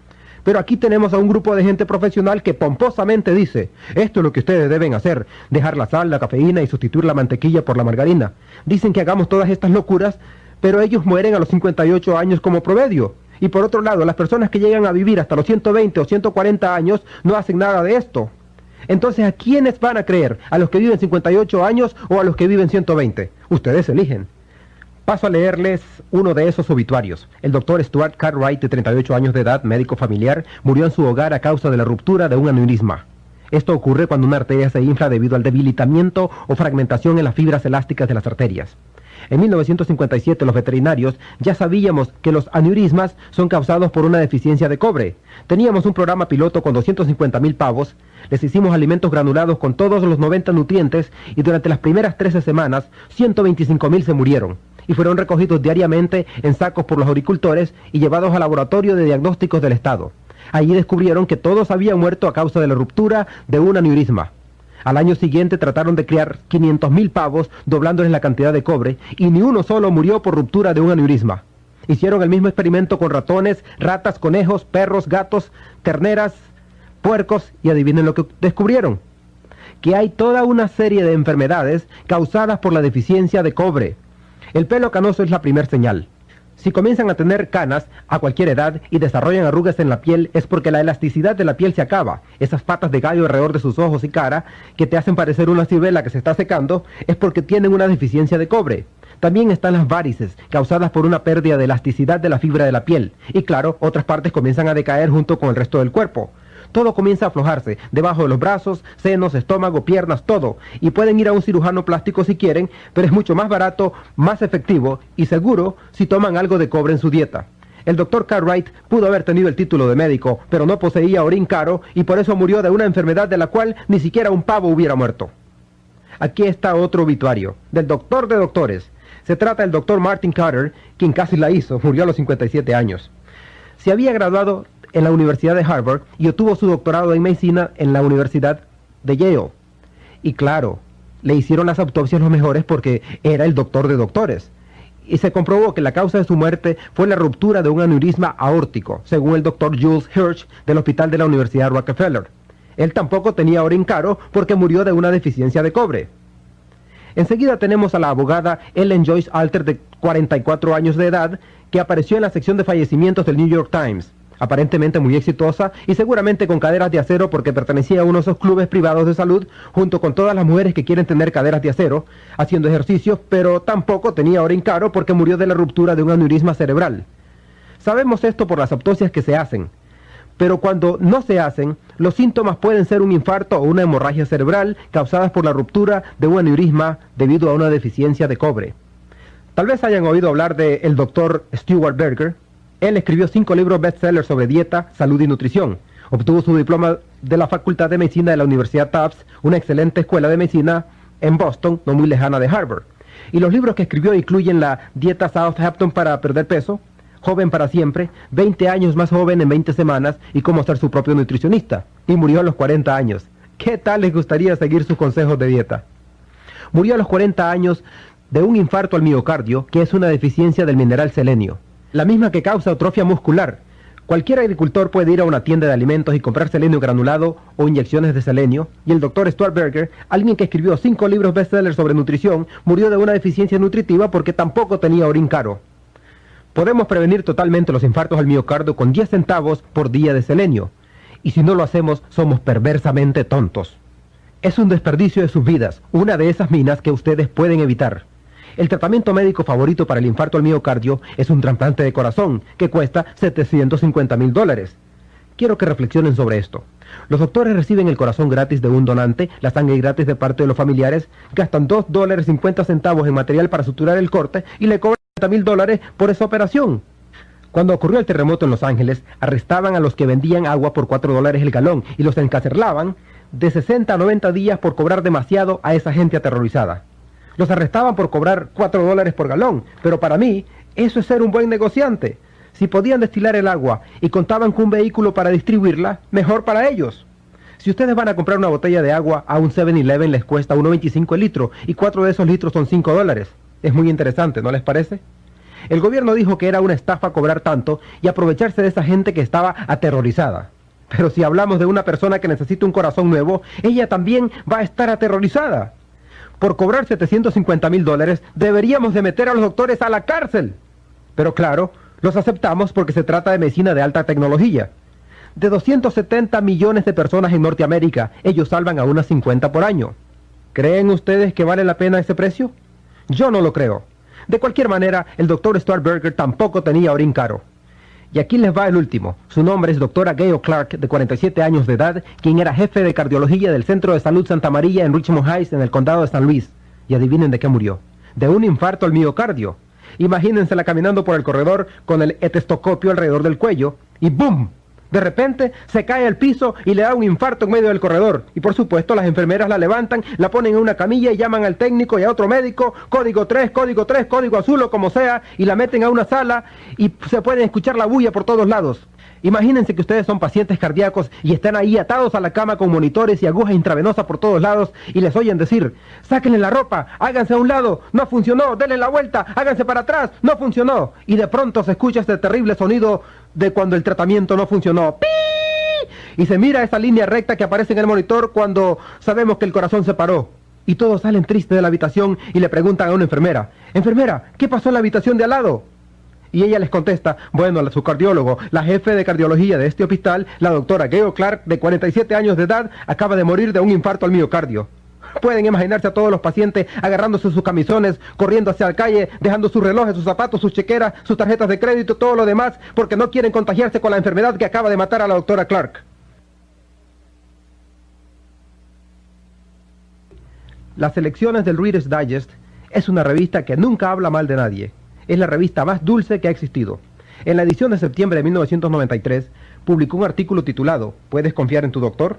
Pero aquí tenemos a un grupo de gente profesional que pomposamente dice: esto es lo que ustedes deben hacer, dejar la sal, la cafeína y sustituir la mantequilla por la margarina. Dicen que hagamos todas estas locuras, pero ellos mueren a los 58 años como promedio. Y por otro lado, las personas que llegan a vivir hasta los 120 o 140 años no hacen nada de esto. Entonces, ¿a quiénes van a creer? ¿A los que viven 58 años o a los que viven 120? Ustedes eligen. Paso a leerles uno de esos obituarios. El doctor Stuart Cartwright, de 38 años de edad, médico familiar, murió en su hogar a causa de la ruptura de un aneurisma. Esto ocurre cuando una arteria se infla debido al debilitamiento o fragmentación en las fibras elásticas de las arterias. En 1957 los veterinarios ya sabíamos que los aneurismas son causados por una deficiencia de cobre. Teníamos un programa piloto con 250.000 pavos, les hicimos alimentos granulados con todos los 90 nutrientes y durante las primeras 13 semanas 125.000 se murieron. y fueron recogidos diariamente en sacos por los agricultores y llevados al laboratorio de diagnósticos del estado. Allí descubrieron que todos habían muerto a causa de la ruptura de un aneurisma. Al año siguiente trataron de criar 500.000 pavos, doblándoles la cantidad de cobre, y ni uno solo murió por ruptura de un aneurisma. Hicieron el mismo experimento con ratones, ratas, conejos, perros, gatos, terneras, puercos, y adivinen lo que descubrieron: que hay toda una serie de enfermedades causadas por la deficiencia de cobre. El pelo canoso es la primer señal. Si comienzan a tener canas a cualquier edad y desarrollan arrugas en la piel, es porque la elasticidad de la piel se acaba. Esas patas de gallo alrededor de sus ojos y cara, que te hacen parecer una ciruela que se está secando, es porque tienen una deficiencia de cobre. También están las varices, causadas por una pérdida de elasticidad de la fibra de la piel. Y claro, otras partes comienzan a decaer junto con el resto del cuerpo. Todo comienza a aflojarse, debajo de los brazos, senos, estómago, piernas, todo. Y pueden ir a un cirujano plástico si quieren, pero es mucho más barato, más efectivo y seguro si toman algo de cobre en su dieta. El Dr. Cartwright pudo haber tenido el título de médico, pero no poseía orín caro y por eso murió de una enfermedad de la cual ni siquiera un pavo hubiera muerto. Aquí está otro obituario, del doctor de doctores. Se trata del Dr. Martin Carter, quien casi la hizo, murió a los 57 años. Se había graduado en la Universidad de Harvard y obtuvo su doctorado en medicina en la Universidad de Yale. Y claro, le hicieron las autopsias los mejores porque era el doctor de doctores. Y se comprobó que la causa de su muerte fue la ruptura de un aneurisma aórtico, según el doctor Jules Hirsch del Hospital de la Universidad Rockefeller. Él tampoco tenía orín caro porque murió de una deficiencia de cobre. Enseguida tenemos a la abogada Ellen Joyce Alter, de 44 años de edad, que apareció en la sección de fallecimientos del New York Times. Aparentemente muy exitosa y seguramente con caderas de acero porque pertenecía a uno de esos clubes privados de salud junto con todas las mujeres que quieren tener caderas de acero, haciendo ejercicios, pero tampoco tenía orín caro porque murió de la ruptura de un aneurisma cerebral. Sabemos esto por las autopsias que se hacen, pero cuando no se hacen, los síntomas pueden ser un infarto o una hemorragia cerebral causadas por la ruptura de un aneurisma debido a una deficiencia de cobre. Tal vez hayan oído hablar del Dr. Stuart Berger. Él escribió 5 libros bestsellers sobre dieta, salud y nutrición. Obtuvo su diploma de la Facultad de Medicina de la Universidad Tufts, una excelente escuela de medicina en Boston, no muy lejana de Harvard. Y los libros que escribió incluyen la Dieta Southampton para perder peso, Joven para siempre, 20 años más joven en 20 semanas y cómo ser su propio nutricionista. Y murió a los 40 años. ¿Qué tal les gustaría seguir sus consejos de dieta? Murió a los 40 años de un infarto al miocardio, que es una deficiencia del mineral selenio, la misma que causa atrofia muscular. Cualquier agricultor puede ir a una tienda de alimentos y comprar selenio granulado o inyecciones de selenio, y el Dr. Stuart Berger, alguien que escribió 5 libros bestsellers sobre nutrición, murió de una deficiencia nutritiva porque tampoco tenía orín caro. Podemos prevenir totalmente los infartos al miocardio con 10 centavos por día de selenio, y si no lo hacemos, somos perversamente tontos. Es un desperdicio de sus vidas, una de esas minas que ustedes pueden evitar. El tratamiento médico favorito para el infarto al miocardio es un trasplante de corazón, que cuesta $750,000. Quiero que reflexionen sobre esto. Los doctores reciben el corazón gratis de un donante, la sangre gratis de parte de los familiares, gastan $2.50 en material para suturar el corte y le cobran $30,000 por esa operación. Cuando ocurrió el terremoto en Los Ángeles, arrestaban a los que vendían agua por $4 el galón y los encarcelaban de 60 a 90 días por cobrar demasiado a esa gente aterrorizada. Los arrestaban por cobrar $4 por galón, pero para mí eso es ser un buen negociante. Si podían destilar el agua y contaban con un vehículo para distribuirla, mejor para ellos. Si ustedes van a comprar una botella de agua a un 7-Eleven les cuesta $1.25 el litro y 4 de esos litros son $5. Es muy interesante, ¿no les parece? El gobierno dijo que era una estafa cobrar tanto y aprovecharse de esa gente que estaba aterrorizada. Pero si hablamos de una persona que necesita un corazón nuevo, ella también va a estar aterrorizada. Por cobrar $750,000 deberíamos de meter a los doctores a la cárcel. Pero claro, los aceptamos porque se trata de medicina de alta tecnología. De 270 millones de personas en Norteamérica, ellos salvan a unas 50 por año. ¿Creen ustedes que vale la pena ese precio? Yo no lo creo. De cualquier manera, el Dr. Stuart Berger tampoco tenía orín caro. Y aquí les va el último. Su nombre es Dra. Gail Clark, de 47 años de edad, quien era jefe de cardiología del Centro de Salud Santa María en Richmond Heights, en el condado de San Luis. Y adivinen de qué murió. De un infarto al miocardio. Imagínensela caminando por el corredor con el estetoscopio alrededor del cuello y ¡bum! De repente se cae al piso y le da un infarto en medio del corredor. Y por supuesto las enfermeras la levantan, la ponen en una camilla y llaman al técnico y a otro médico, código 3, código azul o como sea, y la meten a una sala y se pueden escuchar la bulla por todos lados. Imagínense que ustedes son pacientes cardíacos y están ahí atados a la cama con monitores y agujas intravenosas por todos lados y les oyen decir, sáquenle la ropa, háganse a un lado, no funcionó, denle la vuelta, háganse para atrás, no funcionó. Y de pronto se escucha este terrible sonido de cuando el tratamiento no funcionó. ¡Pi! Y se mira esa línea recta que aparece en el monitor cuando sabemos que el corazón se paró. Y todos salen tristes de la habitación y le preguntan a una enfermera, enfermera, ¿qué pasó en la habitación de al lado? Y ella les contesta, bueno, su cardiólogo, la jefe de cardiología de este hospital, la doctora Gail Clark, de 47 años de edad, acaba de morir de un infarto al miocardio. Pueden imaginarse a todos los pacientes agarrándose sus camisones, corriendo hacia la calle, dejando sus relojes, sus zapatos, sus chequeras, sus tarjetas de crédito, todo lo demás, porque no quieren contagiarse con la enfermedad que acaba de matar a la doctora Clark. Las selecciones del Reader's Digest es una revista que nunca habla mal de nadie. Es la revista más dulce que ha existido. En la edición de septiembre de 1993, publicó un artículo titulado ¿Puedes confiar en tu doctor?,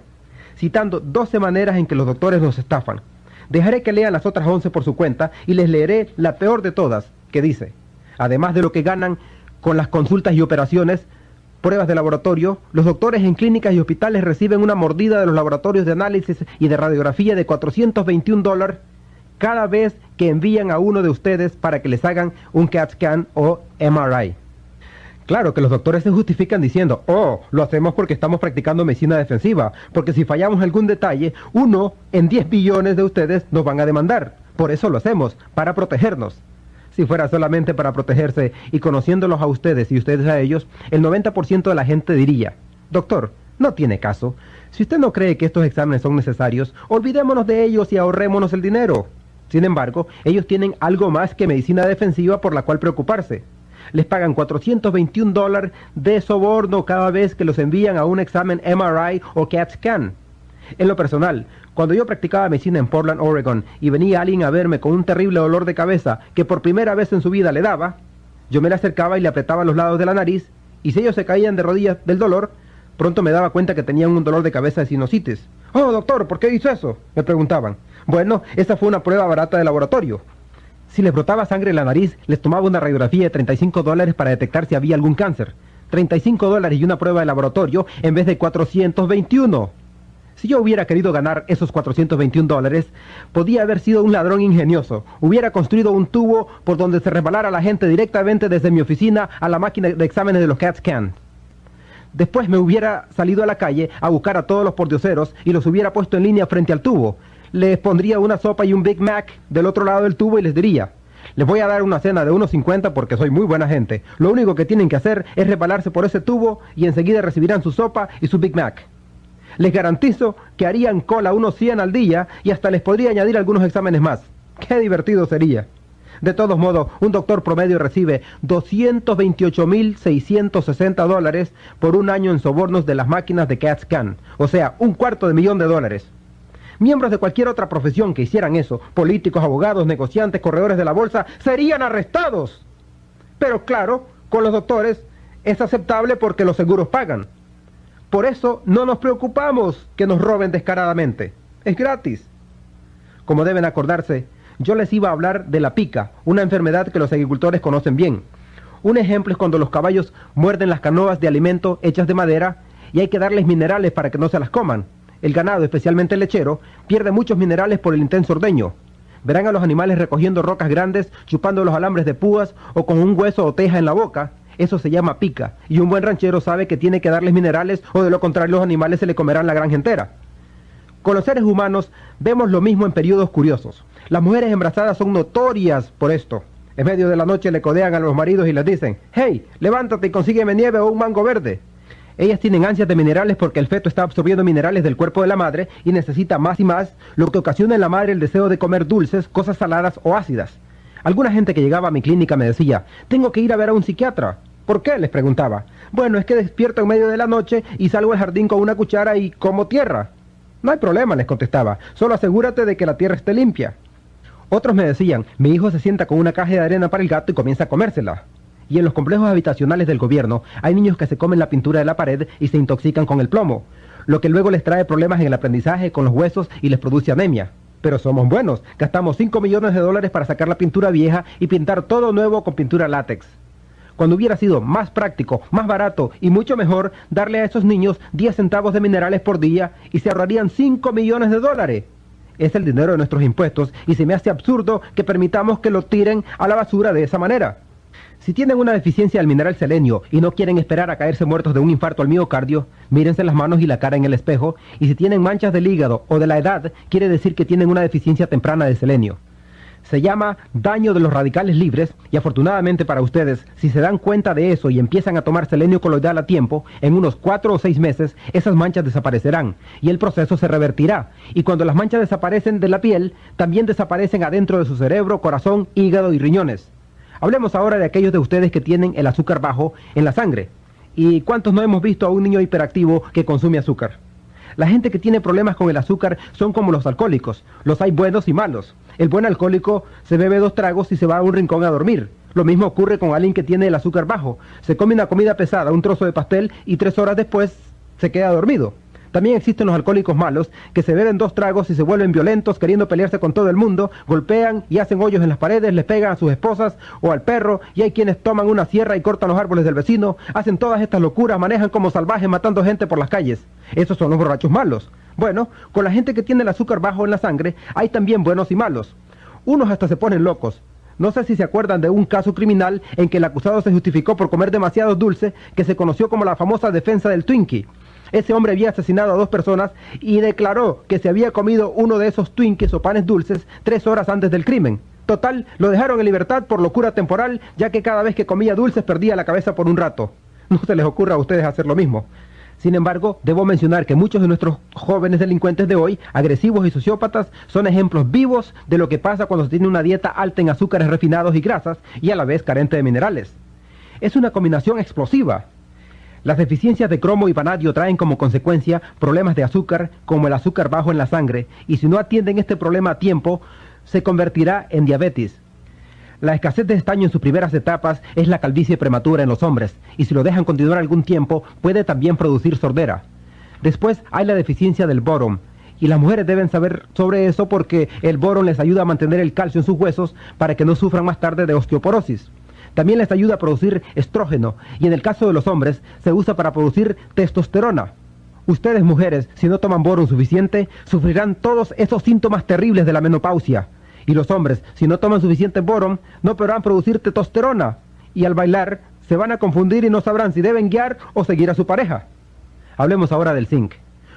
citando 12 maneras en que los doctores nos estafan. Dejaré que lean las otras 11 por su cuenta y les leeré la peor de todas, que dice, además de lo que ganan con las consultas y operaciones, pruebas de laboratorio, los doctores en clínicas y hospitales reciben una mordida de los laboratorios de análisis y de radiografía de $421 cada vez que envían a uno de ustedes para que les hagan un CAT scan o MRI. Claro que los doctores se justifican diciendo, oh, lo hacemos porque estamos practicando medicina defensiva, porque si fallamos algún detalle, 1 en 10 billones de ustedes nos van a demandar. Por eso lo hacemos, para protegernos. Si fuera solamente para protegerse y conociéndolos a ustedes y ustedes a ellos, el 90% de la gente diría, doctor, no tiene caso. Si usted no cree que estos exámenes son necesarios, olvidémonos de ellos y ahorrémonos el dinero. Sin embargo, ellos tienen algo más que medicina defensiva por la cual preocuparse. Les pagan $421 de soborno cada vez que los envían a un examen MRI o CAT scan. En lo personal, cuando yo practicaba medicina en Portland, Oregon, y venía alguien a verme con un terrible dolor de cabeza que por primera vez en su vida le daba, yo me le acercaba y le apretaba los lados de la nariz, y si ellos se caían de rodillas del dolor, pronto me daba cuenta que tenían un dolor de cabeza de sinusitis. Oh, doctor, ¿por qué hizo eso?, me preguntaban. Bueno, esa fue una prueba barata de laboratorio. Si les brotaba sangre en la nariz, les tomaba una radiografía de $35 para detectar si había algún cáncer. $35 y una prueba de laboratorio en vez de 421. Si yo hubiera querido ganar esos $421, podía haber sido un ladrón ingenioso. Hubiera construido un tubo por donde se resbalara la gente directamente desde mi oficina a la máquina de exámenes de los CAT scan. Después me hubiera salido a la calle a buscar a todos los pordioseros y los hubiera puesto en línea frente al tubo. Les pondría una sopa y un Big Mac del otro lado del tubo y les diría, les voy a dar una cena de $1.50 porque soy muy buena gente. Lo único que tienen que hacer es resbalarse por ese tubo y enseguida recibirán su sopa y su Big Mac. Les garantizo que harían cola unos 100 al día y hasta les podría añadir algunos exámenes más. ¡Qué divertido sería! De todos modos, un doctor promedio recibe $228,660 por un año en sobornos de las máquinas de CAT scan, o sea, $250,000. Miembros de cualquier otra profesión que hicieran eso, políticos, abogados, negociantes, corredores de la bolsa, serían arrestados. Pero claro, con los doctores es aceptable porque los seguros pagan. Por eso no nos preocupamos que nos roben descaradamente. Es gratis. Como deben acordarse, yo les iba a hablar de la pica, una enfermedad que los agricultores conocen bien. Un ejemplo es cuando los caballos muerden las canoas de alimento hechas de madera y hay que darles minerales para que no se las coman. El ganado, especialmente el lechero, pierde muchos minerales por el intenso ordeño. Verán a los animales recogiendo rocas grandes, chupando los alambres de púas o con un hueso o teja en la boca. Eso se llama pica, y un buen ranchero sabe que tiene que darles minerales o de lo contrario los animales se le comerán la granja entera. Con los seres humanos vemos lo mismo en periodos curiosos. Las mujeres embarazadas son notorias por esto. En medio de la noche le codean a los maridos y les dicen, hey, levántate y consígueme nieve o un mango verde. Ellas tienen ansias de minerales porque el feto está absorbiendo minerales del cuerpo de la madre y necesita más y más, lo que ocasiona en la madre el deseo de comer dulces, cosas saladas o ácidas. Alguna gente que llegaba a mi clínica me decía, tengo que ir a ver a un psiquiatra. ¿Por qué?, les preguntaba. Bueno, es que despierto en medio de la noche y salgo al jardín con una cuchara y como tierra. No hay problema, les contestaba, solo asegúrate de que la tierra esté limpia. Otros me decían, mi hijo se sienta con una caja de arena para el gato y comienza a comérsela. Y en los complejos habitacionales del gobierno hay niños que se comen la pintura de la pared y se intoxican con el plomo, lo que luego les trae problemas en el aprendizaje, con los huesos y les produce anemia. Pero somos buenos, gastamos $5 millones para sacar la pintura vieja y pintar todo nuevo con pintura látex. Cuando hubiera sido más práctico, más barato y mucho mejor darle a esos niños 10 centavos de minerales por día y se ahorrarían $5 millones. Es el dinero de nuestros impuestos y se me hace absurdo que permitamos que lo tiren a la basura de esa manera. Si tienen una deficiencia del mineral selenio y no quieren esperar a caerse muertos de un infarto al miocardio, mírense las manos y la cara en el espejo, y si tienen manchas del hígado o de la edad, quiere decir que tienen una deficiencia temprana de selenio. Se llama daño de los radicales libres y afortunadamente para ustedes, si se dan cuenta de eso y empiezan a tomar selenio coloidal a tiempo, en unos 4 o 6 meses esas manchas desaparecerán y el proceso se revertirá. Y cuando las manchas desaparecen de la piel, también desaparecen adentro de su cerebro, corazón, hígado y riñones. Hablemos ahora de aquellos de ustedes que tienen el azúcar bajo en la sangre. ¿Y cuántos no hemos visto a un niño hiperactivo que consume azúcar? La gente que tiene problemas con el azúcar son como los alcohólicos. Los hay buenos y malos. El buen alcohólico se bebe 2 tragos y se va a un rincón a dormir. Lo mismo ocurre con alguien que tiene el azúcar bajo. Se come una comida pesada, un trozo de pastel y 3 horas después se queda dormido. También existen los alcohólicos malos que se beben 2 tragos y se vuelven violentos queriendo pelearse con todo el mundo, golpean y hacen hoyos en las paredes, les pegan a sus esposas o al perro, y hay quienes toman una sierra y cortan los árboles del vecino, hacen todas estas locuras, manejan como salvajes matando gente por las calles. Esos son los borrachos malos. Bueno, con la gente que tiene el azúcar bajo en la sangre hay también buenos y malos. Unos hasta se ponen locos. No sé si se acuerdan de un caso criminal en que el acusado se justificó por comer demasiado dulce, que se conoció como la famosa defensa del Twinkie. Ese hombre había asesinado a 2 personas y declaró que se había comido uno de esos Twinkies o panes dulces 3 horas antes del crimen. Total, lo dejaron en libertad por locura temporal, ya que cada vez que comía dulces perdía la cabeza por un rato. No se les ocurra a ustedes hacer lo mismo. Sin embargo, debo mencionar que muchos de nuestros jóvenes delincuentes de hoy, agresivos y sociópatas, son ejemplos vivos de lo que pasa cuando se tiene una dieta alta en azúcares refinados y grasas y a la vez carente de minerales. Es una combinación explosiva. Las deficiencias de cromo y vanadio traen como consecuencia problemas de azúcar, como el azúcar bajo en la sangre, y si no atienden este problema a tiempo, se convertirá en diabetes. La escasez de estaño en sus primeras etapas es la calvicie prematura en los hombres, y si lo dejan continuar algún tiempo, puede también producir sordera. Después hay la deficiencia del borón, y las mujeres deben saber sobre eso porque el borón les ayuda a mantener el calcio en sus huesos para que no sufran más tarde de osteoporosis. También les ayuda a producir estrógeno, y en el caso de los hombres, se usa para producir testosterona. Ustedes, mujeres, si no toman borón suficiente, sufrirán todos esos síntomas terribles de la menopausia. Y los hombres, si no toman suficiente borón, no podrán producir testosterona. Y al bailar, se van a confundir y no sabrán si deben guiar o seguir a su pareja. Hablemos ahora del zinc.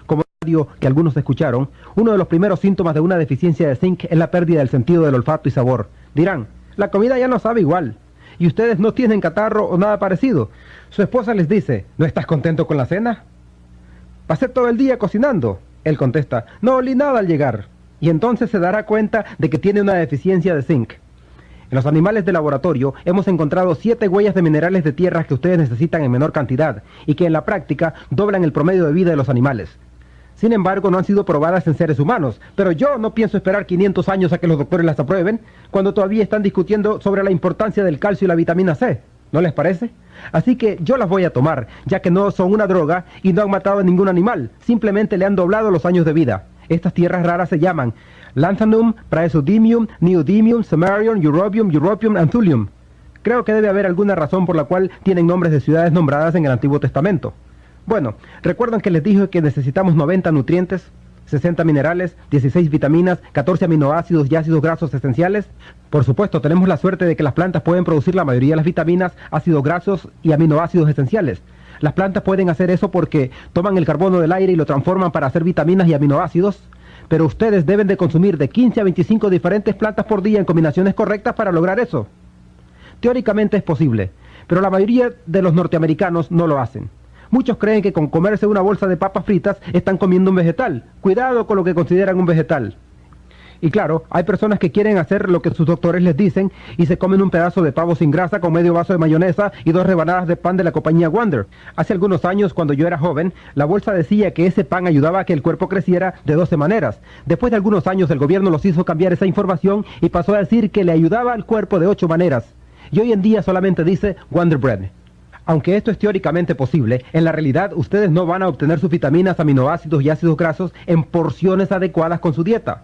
Como radio que algunos escucharon, uno de los primeros síntomas de una deficiencia de zinc es la pérdida del sentido del olfato y sabor. Dirán, la comida ya no sabe igual. Y ustedes no tienen catarro o nada parecido. Su esposa les dice, ¿no estás contento con la cena? Pasé todo el día cocinando. Él contesta, no olí nada al llegar. Y entonces se dará cuenta de que tiene una deficiencia de zinc. En los animales de laboratorio hemos encontrado 7 huellas de minerales de tierra que ustedes necesitan en menor cantidad y que en la práctica doblan el promedio de vida de los animales. Sin embargo, no han sido probadas en seres humanos, pero yo no pienso esperar 500 años a que los doctores las aprueben, cuando todavía están discutiendo sobre la importancia del calcio y la vitamina C. ¿No les parece? Así que yo las voy a tomar, ya que no son una droga y no han matado a ningún animal, simplemente le han doblado los años de vida. Estas tierras raras se llaman Lanthanum, Praesodymium, Neodymium, Samarium, Europium and Thulium. Creo que debe haber alguna razón por la cual tienen nombres de ciudades nombradas en el Antiguo Testamento. Bueno, ¿recuerdan que les dije que necesitamos 90 nutrientes, 60 minerales, 16 vitaminas, 14 aminoácidos y ácidos grasos esenciales? Por supuesto, tenemos la suerte de que las plantas pueden producir la mayoría de las vitaminas, ácidos grasos y aminoácidos esenciales. Las plantas pueden hacer eso porque toman el carbono del aire y lo transforman para hacer vitaminas y aminoácidos, pero ustedes deben de consumir de 15 a 25 diferentes plantas por día en combinaciones correctas para lograr eso. Teóricamente es posible, pero la mayoría de los norteamericanos no lo hacen. Muchos creen que con comerse una bolsa de papas fritas están comiendo un vegetal. Cuidado con lo que consideran un vegetal. Y claro, hay personas que quieren hacer lo que sus doctores les dicen y se comen un pedazo de pavo sin grasa con medio vaso de mayonesa y 2 rebanadas de pan de la compañía Wonder. Hace algunos años, cuando yo era joven, la bolsa decía que ese pan ayudaba a que el cuerpo creciera de 12 maneras. Después de algunos años, el gobierno los hizo cambiar esa información y pasó a decir que le ayudaba al cuerpo de 8 maneras. y hoy en día solamente dice Wonder Bread. Aunque esto es teóricamente posible, en la realidad ustedes no van a obtener sus vitaminas, aminoácidos y ácidos grasos en porciones adecuadas con su dieta.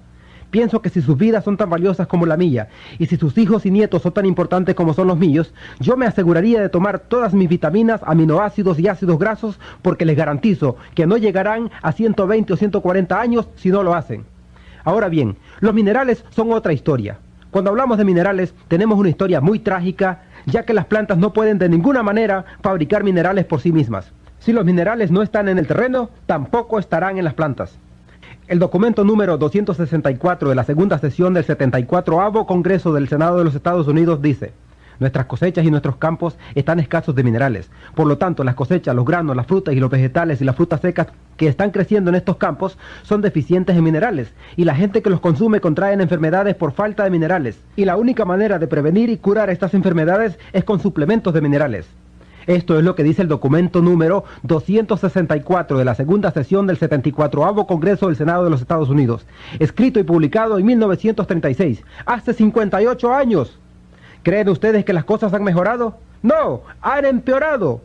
Pienso que si sus vidas son tan valiosas como la mía, y si sus hijos y nietos son tan importantes como son los míos, yo me aseguraría de tomar todas mis vitaminas, aminoácidos y ácidos grasos, porque les garantizo que no llegarán a 120 o 140 años si no lo hacen. Ahora bien, los minerales son otra historia. Cuando hablamos de minerales, tenemos una historia muy trágica, ya que las plantas no pueden de ninguna manera fabricar minerales por sí mismas. Si los minerales no están en el terreno, tampoco estarán en las plantas. El documento número 264 de la segunda sesión del 74º Congreso del Senado de los Estados Unidos dice: nuestras cosechas y nuestros campos están escasos de minerales. Por lo tanto, las cosechas, los granos, las frutas y los vegetales y las frutas secas que están creciendo en estos campos son deficientes en minerales, y la gente que los consume contraen enfermedades por falta de minerales. Y la única manera de prevenir y curar estas enfermedades es con suplementos de minerales. Esto es lo que dice el documento número 264 de la segunda sesión del 74º Congreso del Senado de los Estados Unidos, escrito y publicado en 1936, hace 58 años. ¿Creen ustedes que las cosas han mejorado? No, han empeorado.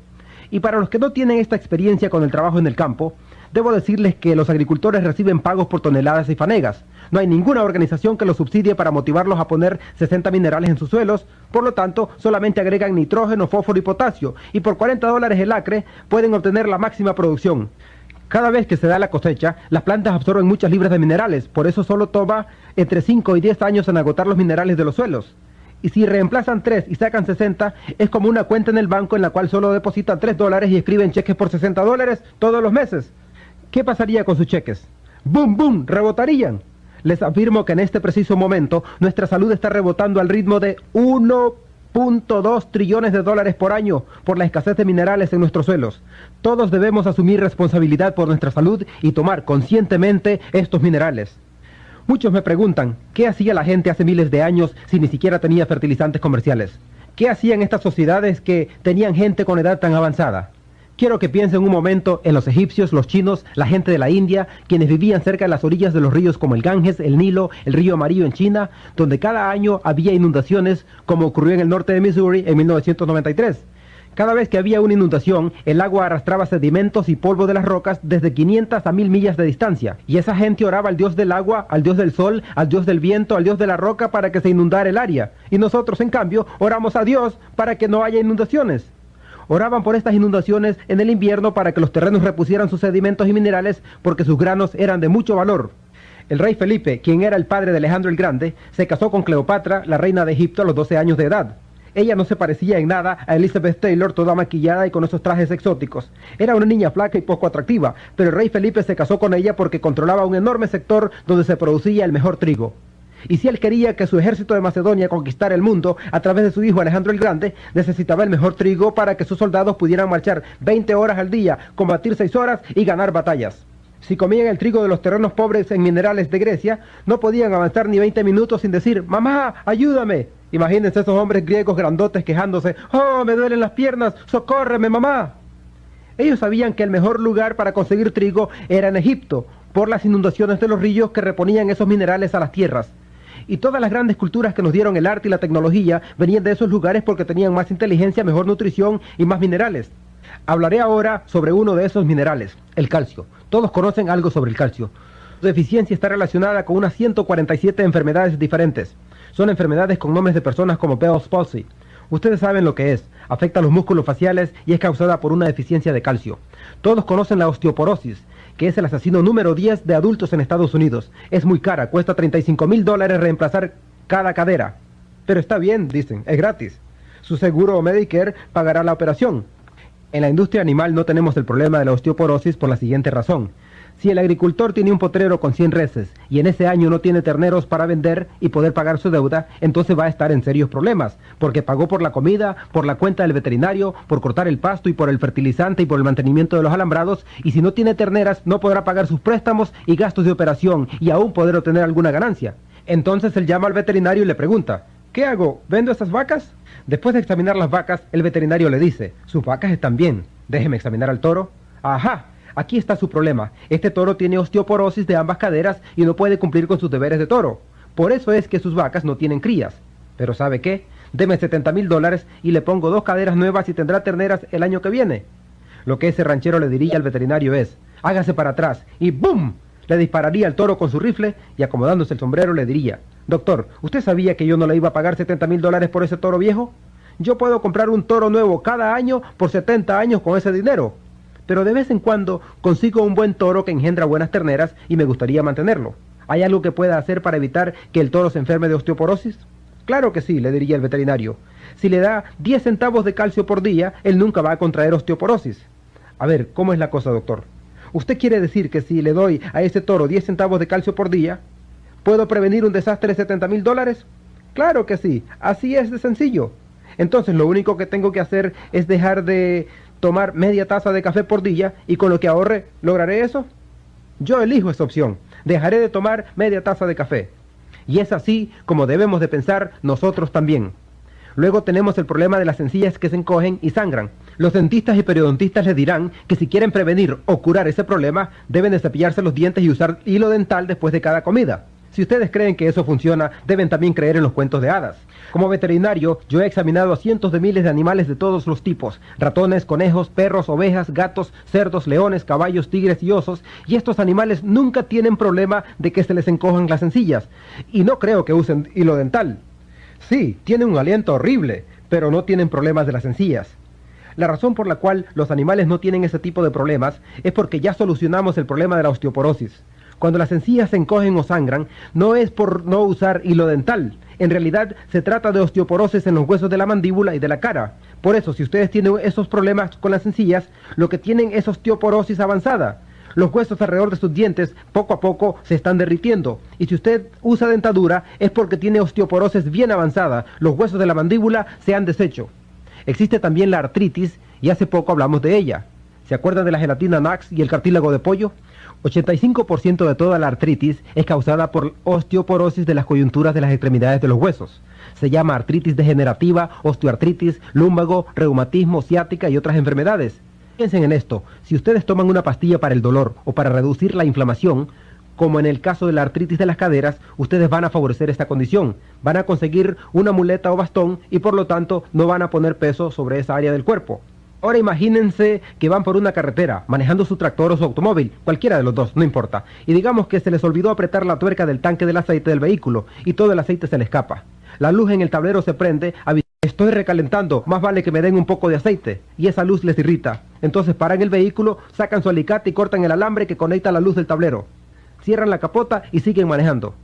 Y para los que no tienen esta experiencia con el trabajo en el campo, debo decirles que los agricultores reciben pagos por toneladas y fanegas. No hay ninguna organización que los subsidie para motivarlos a poner 60 minerales en sus suelos, por lo tanto, solamente agregan nitrógeno, fósforo y potasio, y por $40 el acre pueden obtener la máxima producción. Cada vez que se da la cosecha, las plantas absorben muchas libras de minerales, por eso solo toma entre 5 y 10 años en agotar los minerales de los suelos. Y si reemplazan 3 y sacan 60, es como una cuenta en el banco en la cual solo depositan $3 y escriben cheques por $60 todos los meses. ¿Qué pasaría con sus cheques? ¡Bum, bum! ¡Rebotarían! Les afirmo que en este preciso momento nuestra salud está rebotando al ritmo de 1.2 trillones de dólares por año por la escasez de minerales en nuestros suelos. Todos debemos asumir responsabilidad por nuestra salud y tomar conscientemente estos minerales. Muchos me preguntan, ¿qué hacía la gente hace miles de años si ni siquiera tenía fertilizantes comerciales? ¿Qué hacían estas sociedades que tenían gente con edad tan avanzada? Quiero que piensen un momento en los egipcios, los chinos, la gente de la India, quienes vivían cerca de las orillas de los ríos como el Ganges, el Nilo, el río Amarillo en China, donde cada año había inundaciones, como ocurrió en el norte de Missouri en 1993. Cada vez que había una inundación, el agua arrastraba sedimentos y polvo de las rocas desde 500 a 1000 millas de distancia, y esa gente oraba al dios del agua, al dios del sol, al dios del viento, al dios de la roca para que se inundara el área, y nosotros, en cambio, oramos a Dios para que no haya inundaciones. Oraban por estas inundaciones en el invierno para que los terrenos repusieran sus sedimentos y minerales porque sus granos eran de mucho valor. El rey Felipe, quien era el padre de Alejandro el Grande, se casó con Cleopatra, la reina de Egipto, a los 12 años de edad. Ella no se parecía en nada a Elizabeth Taylor, toda maquillada y con esos trajes exóticos. Era una niña flaca y poco atractiva, pero el rey Felipe se casó con ella porque controlaba un enorme sector donde se producía el mejor trigo. Y si él quería que su ejército de Macedonia conquistara el mundo a través de su hijo Alejandro el Grande, necesitaba el mejor trigo para que sus soldados pudieran marchar 20 horas al día, combatir 6 horas y ganar batallas. Si comían el trigo de los terrenos pobres en minerales de Grecia, no podían avanzar ni 20 minutos sin decir, ¡mamá, ayúdame! Imagínense esos hombres griegos grandotes quejándose, ¡oh, me duelen las piernas! ¡Socórreme, mamá! Ellos sabían que el mejor lugar para conseguir trigo era en Egipto, por las inundaciones de los ríos que reponían esos minerales a las tierras. Y todas las grandes culturas que nos dieron el arte y la tecnología venían de esos lugares porque tenían más inteligencia, mejor nutrición y más minerales. Hablaré ahora sobre uno de esos minerales, el calcio. Todos conocen algo sobre el calcio. Su deficiencia está relacionada con unas 147 enfermedades diferentes. Son enfermedades con nombres de personas como Bell's palsy. Ustedes saben lo que es. Afecta a los músculos faciales y es causada por una deficiencia de calcio. Todos conocen la osteoporosis, que es el asesino número 10 de adultos en Estados Unidos. Es muy cara, cuesta $35,000 reemplazar cada cadera. Pero está bien, dicen, es gratis. Su seguro Medicare pagará la operación. En la industria animal no tenemos el problema de la osteoporosis por la siguiente razón. Si el agricultor tiene un potrero con 100 reses y en ese año no tiene terneros para vender y poder pagar su deuda, entonces va a estar en serios problemas, porque pagó por la comida, por la cuenta del veterinario, por cortar el pasto y por el fertilizante y por el mantenimiento de los alambrados, y si no tiene terneras no podrá pagar sus préstamos y gastos de operación y aún poder obtener alguna ganancia. Entonces él llama al veterinario y le pregunta, ¿qué hago? ¿Vendo estas vacas? Después de examinar las vacas, el veterinario le dice, sus vacas están bien, déjeme examinar al toro. Ajá. Aquí está su problema. Este toro tiene osteoporosis de ambas caderas y no puede cumplir con sus deberes de toro. Por eso es que sus vacas no tienen crías. Pero ¿sabe qué? deme $70,000 y le pongo 2 caderas nuevas y tendrá terneras el año que viene. Lo que ese ranchero le diría al veterinario es, hágase para atrás y ¡bum! Le dispararía al toro con su rifle y acomodándose el sombrero le diría, doctor, ¿usted sabía que yo no le iba a pagar $70,000 por ese toro viejo? Yo puedo comprar un toro nuevo cada año por 70 años con ese dinero. Pero de vez en cuando consigo un buen toro que engendra buenas terneras y me gustaría mantenerlo. ¿Hay algo que pueda hacer para evitar que el toro se enferme de osteoporosis? Claro que sí, le diría el veterinario. Si le da 10 centavos de calcio por día, él nunca va a contraer osteoporosis. A ver, ¿cómo es la cosa, doctor? ¿Usted quiere decir que si le doy a ese toro 10 centavos de calcio por día, ¿puedo prevenir un desastre de $70,000? Claro que sí, así es de sencillo. Entonces lo único que tengo que hacer es dejar de tomar media taza de café por día y con lo que ahorre, ¿lograré eso? Yo elijo esa opción. Dejaré de tomar media taza de café. Y es así como debemos de pensar nosotros también. Luego tenemos el problema de las encías que se encogen y sangran. Los dentistas y periodontistas les dirán que si quieren prevenir o curar ese problema, deben de cepillarse los dientes y usar hilo dental después de cada comida. Si ustedes creen que eso funciona, deben también creer en los cuentos de hadas. Como veterinario, yo he examinado a cientos de miles de animales de todos los tipos, ratones, conejos, perros, ovejas, gatos, cerdos, leones, caballos, tigres y osos, y estos animales nunca tienen problema de que se les encojan las encías, y no creo que usen hilo dental. Sí, tienen un aliento horrible, pero no tienen problemas de las encías. La razón por la cual los animales no tienen ese tipo de problemas es porque ya solucionamos el problema de la osteoporosis. Cuando las encías se encogen o sangran, no es por no usar hilo dental. En realidad, se trata de osteoporosis en los huesos de la mandíbula y de la cara. Por eso, si ustedes tienen esos problemas con las encías, lo que tienen es osteoporosis avanzada. Los huesos alrededor de sus dientes, poco a poco, se están derritiendo. Y si usted usa dentadura, es porque tiene osteoporosis bien avanzada. Los huesos de la mandíbula se han deshecho. Existe también la artritis, y hace poco hablamos de ella. ¿Se acuerdan de la gelatina Nax y el cartílago de pollo? 85% de toda la artritis es causada por osteoporosis de las coyunturas de las extremidades de los huesos. Se llama artritis degenerativa, osteoartritis, lumbago, reumatismo, ciática y otras enfermedades. Piensen en esto, si ustedes toman una pastilla para el dolor o para reducir la inflamación, como en el caso de la artritis de las caderas, ustedes van a favorecer esta condición. Van a conseguir una muleta o bastón y por lo tanto no van a poner peso sobre esa área del cuerpo. Ahora imagínense que van por una carretera, manejando su tractor o su automóvil, cualquiera de los dos, no importa, y digamos que se les olvidó apretar la tuerca del tanque del aceite del vehículo, y todo el aceite se le escapa. La luz en el tablero se prende, estoy recalentando, más vale que me den un poco de aceite, y esa luz les irrita. Entonces paran el vehículo, sacan su alicate y cortan el alambre que conecta la luz del tablero. Cierran la capota y siguen manejando.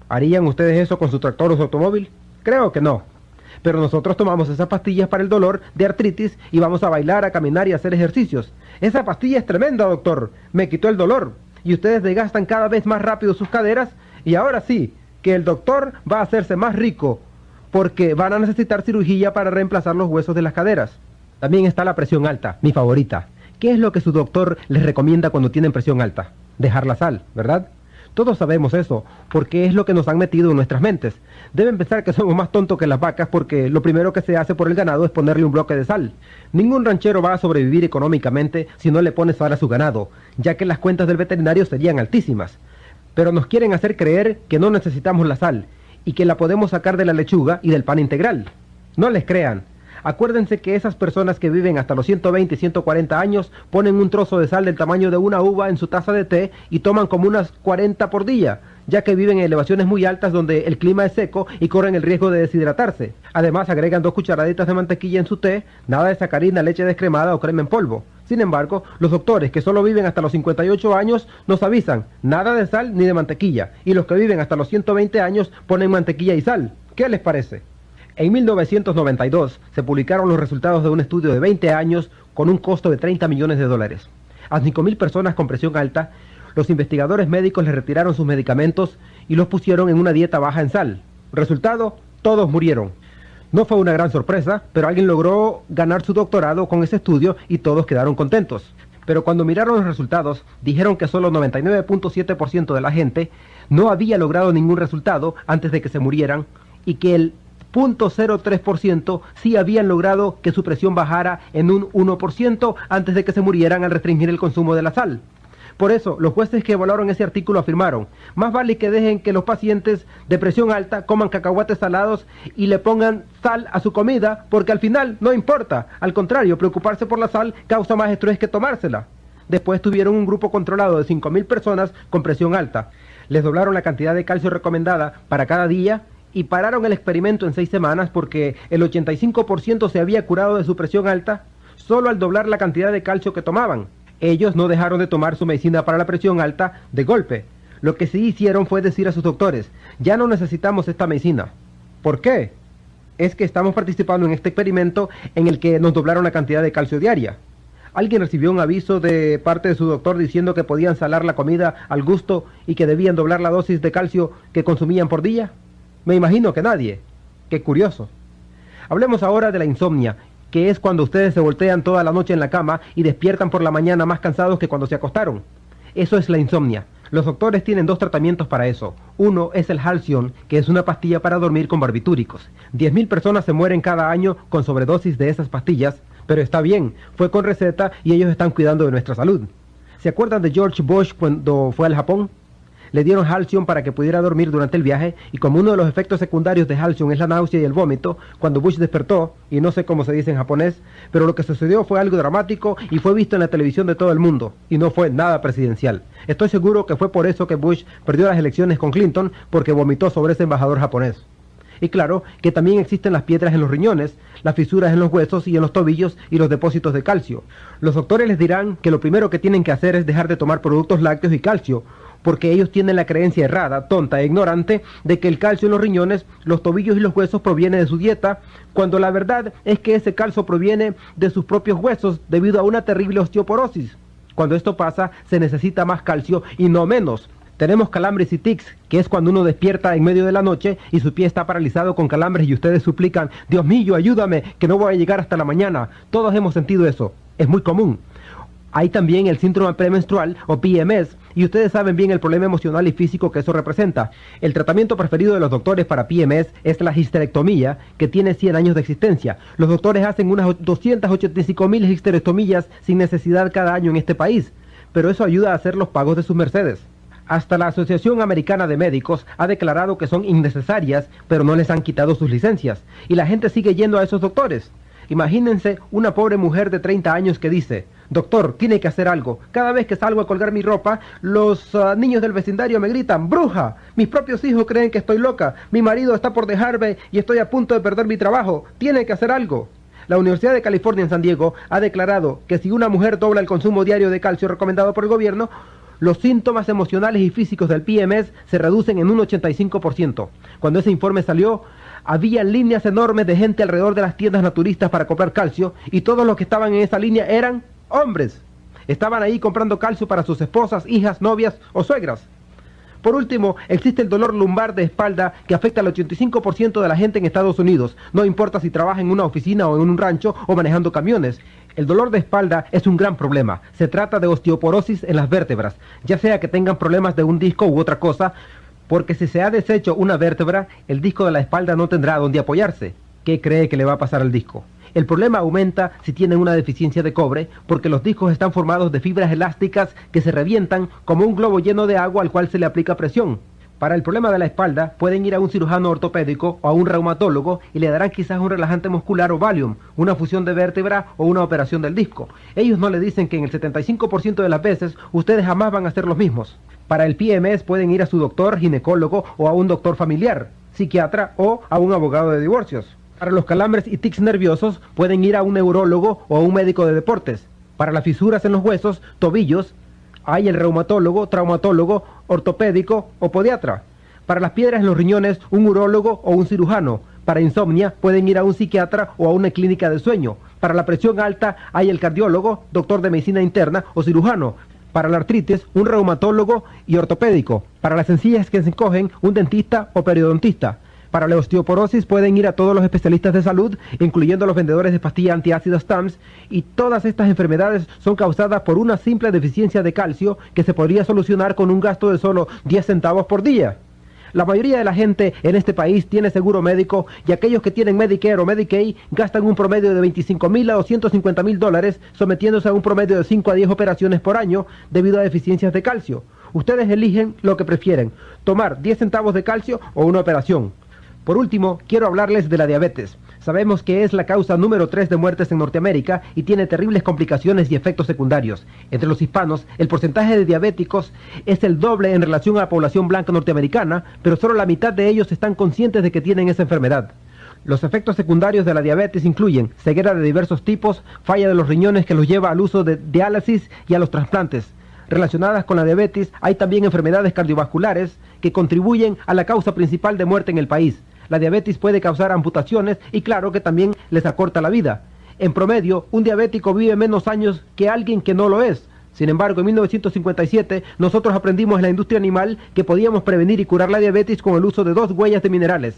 ¿Harían ustedes eso con su tractor o su automóvil? Creo que no. Pero nosotros tomamos esas pastillas para el dolor de artritis y vamos a bailar, a caminar y a hacer ejercicios. Esa pastilla es tremenda, doctor. Me quitó el dolor. Y ustedes desgastan cada vez más rápido sus caderas y ahora sí, que el doctor va a hacerse más rico porque van a necesitar cirugía para reemplazar los huesos de las caderas. También está la presión alta, mi favorita. ¿Qué es lo que su doctor les recomienda cuando tienen presión alta? Dejar la sal, ¿verdad? Todos sabemos eso, porque es lo que nos han metido en nuestras mentes. Deben pensar que somos más tontos que las vacas porque lo primero que se hace por el ganado es ponerle un bloque de sal. Ningún ranchero va a sobrevivir económicamente si no le pone sal a su ganado, ya que las cuentas del veterinario serían altísimas. Pero nos quieren hacer creer que no necesitamos la sal y que la podemos sacar de la lechuga y del pan integral. No les crean. Acuérdense que esas personas que viven hasta los 120 y 140 años ponen un trozo de sal del tamaño de una uva en su taza de té y toman como unas 40 por día, ya que viven en elevaciones muy altas donde el clima es seco y corren el riesgo de deshidratarse. Además agregan 2 cucharaditas de mantequilla en su té, nada de sacarina, leche descremada o crema en polvo. Sin embargo, los doctores que solo viven hasta los 58 años nos avisan, nada de sal ni de mantequilla, y los que viven hasta los 120 años ponen mantequilla y sal. ¿Qué les parece? En 1992 se publicaron los resultados de un estudio de 20 años con un costo de $30 millones. A 5.000 personas con presión alta, los investigadores médicos les retiraron sus medicamentos y los pusieron en una dieta baja en sal. Resultado, todos murieron. No fue una gran sorpresa, pero alguien logró ganar su doctorado con ese estudio y todos quedaron contentos. Pero cuando miraron los resultados, dijeron que solo 99.7% de la gente no había logrado ningún resultado antes de que se murieran y que el 0.03% sí habían logrado que su presión bajara en un 1% antes de que se murieran al restringir el consumo de la sal. Por eso, los jueces que evaluaron ese artículo afirmaron, más vale que dejen que los pacientes de presión alta coman cacahuates salados y le pongan sal a su comida, porque al final no importa. Al contrario, preocuparse por la sal causa más estrés que tomársela. Después tuvieron un grupo controlado de 5.000 personas con presión alta. Les doblaron la cantidad de calcio recomendada para cada día y pararon el experimento en 6 semanas porque el 85% se había curado de su presión alta solo al doblar la cantidad de calcio que tomaban. Ellos no dejaron de tomar su medicina para la presión alta de golpe. Lo que sí hicieron fue decir a sus doctores, ya no necesitamos esta medicina. ¿Por qué? Es que estamos participando en este experimento en el que nos doblaron la cantidad de calcio diaria. ¿Alguien recibió un aviso de parte de su doctor diciendo que podían salar la comida al gusto y que debían doblar la dosis de calcio que consumían por día? Me imagino que nadie. Qué curioso. Hablemos ahora de la insomnia, que es cuando ustedes se voltean toda la noche en la cama y despiertan por la mañana más cansados que cuando se acostaron. Eso es la insomnia. Los doctores tienen 2 tratamientos para eso. Uno es el Halcion, que es una pastilla para dormir con barbitúricos. 10.000 personas se mueren cada año con sobredosis de esas pastillas, pero está bien, fue con receta y ellos están cuidando de nuestra salud. ¿Se acuerdan de George Bush cuando fue al Japón? Le dieron Halcion para que pudiera dormir durante el viaje y como uno de los efectos secundarios de Halcion es la náusea y el vómito, cuando Bush despertó, y no sé cómo se dice en japonés, pero lo que sucedió fue algo dramático y fue visto en la televisión de todo el mundo, y no fue nada presidencial. Estoy seguro que fue por eso que Bush perdió las elecciones con Clinton, porque vomitó sobre ese embajador japonés. Y claro, que también existen las piedras en los riñones, las fisuras en los huesos y en los tobillos y los depósitos de calcio. Los doctores les dirán que lo primero que tienen que hacer es dejar de tomar productos lácteos y calcio, porque ellos tienen la creencia errada, tonta e ignorante de que el calcio en los riñones, los tobillos y los huesos proviene de su dieta, cuando la verdad es que ese calcio proviene de sus propios huesos debido a una terrible osteoporosis. Cuando esto pasa, se necesita más calcio y no menos. Tenemos calambres y tics, que es cuando uno despierta en medio de la noche y su pie está paralizado con calambres y ustedes suplican, Dios mío, ayúdame, que no voy a llegar hasta la mañana. Todos hemos sentido eso, es muy común. Hay también el síndrome premenstrual o PMS, y ustedes saben bien el problema emocional y físico que eso representa. El tratamiento preferido de los doctores para PMS es la histerectomía, que tiene 100 años de existencia. Los doctores hacen unas 285.000 histerectomías sin necesidad cada año en este país, pero eso ayuda a hacer los pagos de sus mercedes. Hasta la Asociación Americana de Médicos ha declarado que son innecesarias, pero no les han quitado sus licencias, y la gente sigue yendo a esos doctores. Imagínense una pobre mujer de 30 años que dice, doctor, tiene que hacer algo. Cada vez que salgo a colgar mi ropa, los niños del vecindario me gritan, ¡bruja! Mis propios hijos creen que estoy loca. Mi marido está por dejarme y estoy a punto de perder mi trabajo. Tiene que hacer algo. La Universidad de California en San Diego ha declarado que si una mujer dobla el consumo diario de calcio recomendado por el gobierno, los síntomas emocionales y físicos del PMS se reducen en un 85%. Cuando ese informe salió, había líneas enormes de gente alrededor de las tiendas naturistas para comprar calcio y todos los que estaban en esa línea eran hombres. Estaban ahí comprando calcio para sus esposas, hijas, novias o suegras. Por último, existe el dolor lumbar de espalda que afecta al 85% de la gente en Estados Unidos. No importa si trabaja en una oficina o en un rancho o manejando camiones. El dolor de espalda es un gran problema. Se trata de osteoporosis en las vértebras, ya sea que tengan problemas de un disco u otra cosa, porque si se ha deshecho una vértebra, el disco de la espalda no tendrá dónde apoyarse. ¿Qué cree que le va a pasar al disco? El problema aumenta si tienen una deficiencia de cobre, porque los discos están formados de fibras elásticas que se revientan como un globo lleno de agua al cual se le aplica presión. Para el problema de la espalda, pueden ir a un cirujano ortopédico o a un reumatólogo y le darán quizás un relajante muscular o Valium, una fusión de vértebra o una operación del disco. Ellos no le dicen que en el 75% de las veces ustedes jamás van a ser los mismos. Para el PMS pueden ir a su doctor, ginecólogo o a un doctor familiar, psiquiatra o a un abogado de divorcios. Para los calambres y tics nerviosos pueden ir a un neurólogo o a un médico de deportes. Para las fisuras en los huesos, tobillos, hay el reumatólogo, traumatólogo, ortopédico o podiatra. Para las piedras en los riñones, un urólogo o un cirujano. Para insomnia pueden ir a un psiquiatra o a una clínica de sueño. Para la presión alta hay el cardiólogo, doctor de medicina interna o cirujano. Para la artritis, un reumatólogo y ortopédico. Para las encías que se encogen, un dentista o periodontista. Para la osteoporosis pueden ir a todos los especialistas de salud, incluyendo los vendedores de pastillas antiácidas TAMS, y todas estas enfermedades son causadas por una simple deficiencia de calcio que se podría solucionar con un gasto de solo 10 centavos por día. La mayoría de la gente en este país tiene seguro médico y aquellos que tienen Medicare o Medicaid gastan un promedio de $25,000 a $250,000 sometiéndose a un promedio de 5 a 10 operaciones por año debido a deficiencias de calcio. Ustedes eligen lo que prefieren, tomar 10 centavos de calcio o una operación. Por último, quiero hablarles de la diabetes. Sabemos que es la causa número 3 de muertes en Norteamérica y tiene terribles complicaciones y efectos secundarios. Entre los hispanos, el porcentaje de diabéticos es el doble en relación a la población blanca norteamericana, pero solo la mitad de ellos están conscientes de que tienen esa enfermedad. Los efectos secundarios de la diabetes incluyen ceguera de diversos tipos, falla de los riñones que los lleva al uso de diálisis y a los trasplantes. Relacionadas con la diabetes, hay también enfermedades cardiovasculares que contribuyen a la causa principal de muerte en el país. La diabetes puede causar amputaciones y claro que también les acorta la vida. En promedio, un diabético vive menos años que alguien que no lo es. Sin embargo, en 1957 nosotros aprendimos en la industria animal que podíamos prevenir y curar la diabetes con el uso de 2 huellas de minerales.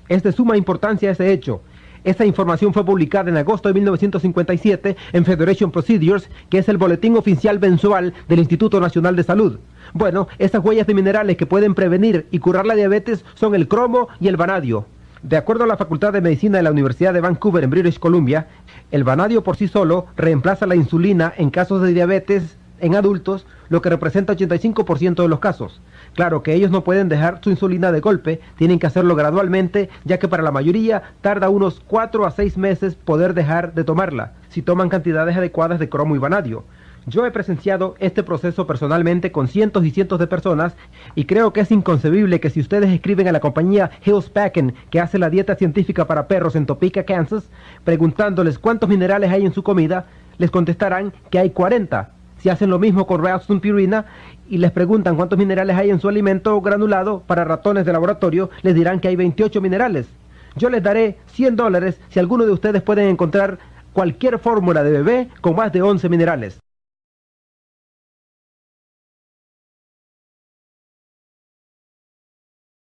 Es de suma importancia ese hecho. Esta información fue publicada en agosto de 1957 en Federation Procedures, que es el boletín oficial mensual del Instituto Nacional de Salud. Bueno, estas huellas de minerales que pueden prevenir y curar la diabetes son el cromo y el vanadio. De acuerdo a la Facultad de Medicina de la Universidad de Vancouver en British Columbia, el vanadio por sí solo reemplaza la insulina en casos de diabetes en adultos, lo que representa 85% de los casos. Claro que ellos no pueden dejar su insulina de golpe, tienen que hacerlo gradualmente, ya que para la mayoría tarda unos 4 a 6 meses poder dejar de tomarla, si toman cantidades adecuadas de cromo y vanadio. Yo he presenciado este proceso personalmente con cientos y cientos de personas y creo que es inconcebible que si ustedes escriben a la compañía Hill's Packing, que hace la dieta científica para perros en Topeka, Kansas, preguntándoles cuántos minerales hay en su comida, les contestarán que hay 40. Si hacen lo mismo con Ralston Purina y les preguntan cuántos minerales hay en su alimento granulado para ratones de laboratorio, les dirán que hay 28 minerales. Yo les daré $100 si alguno de ustedes pueden encontrar cualquier fórmula de bebé con más de 11 minerales.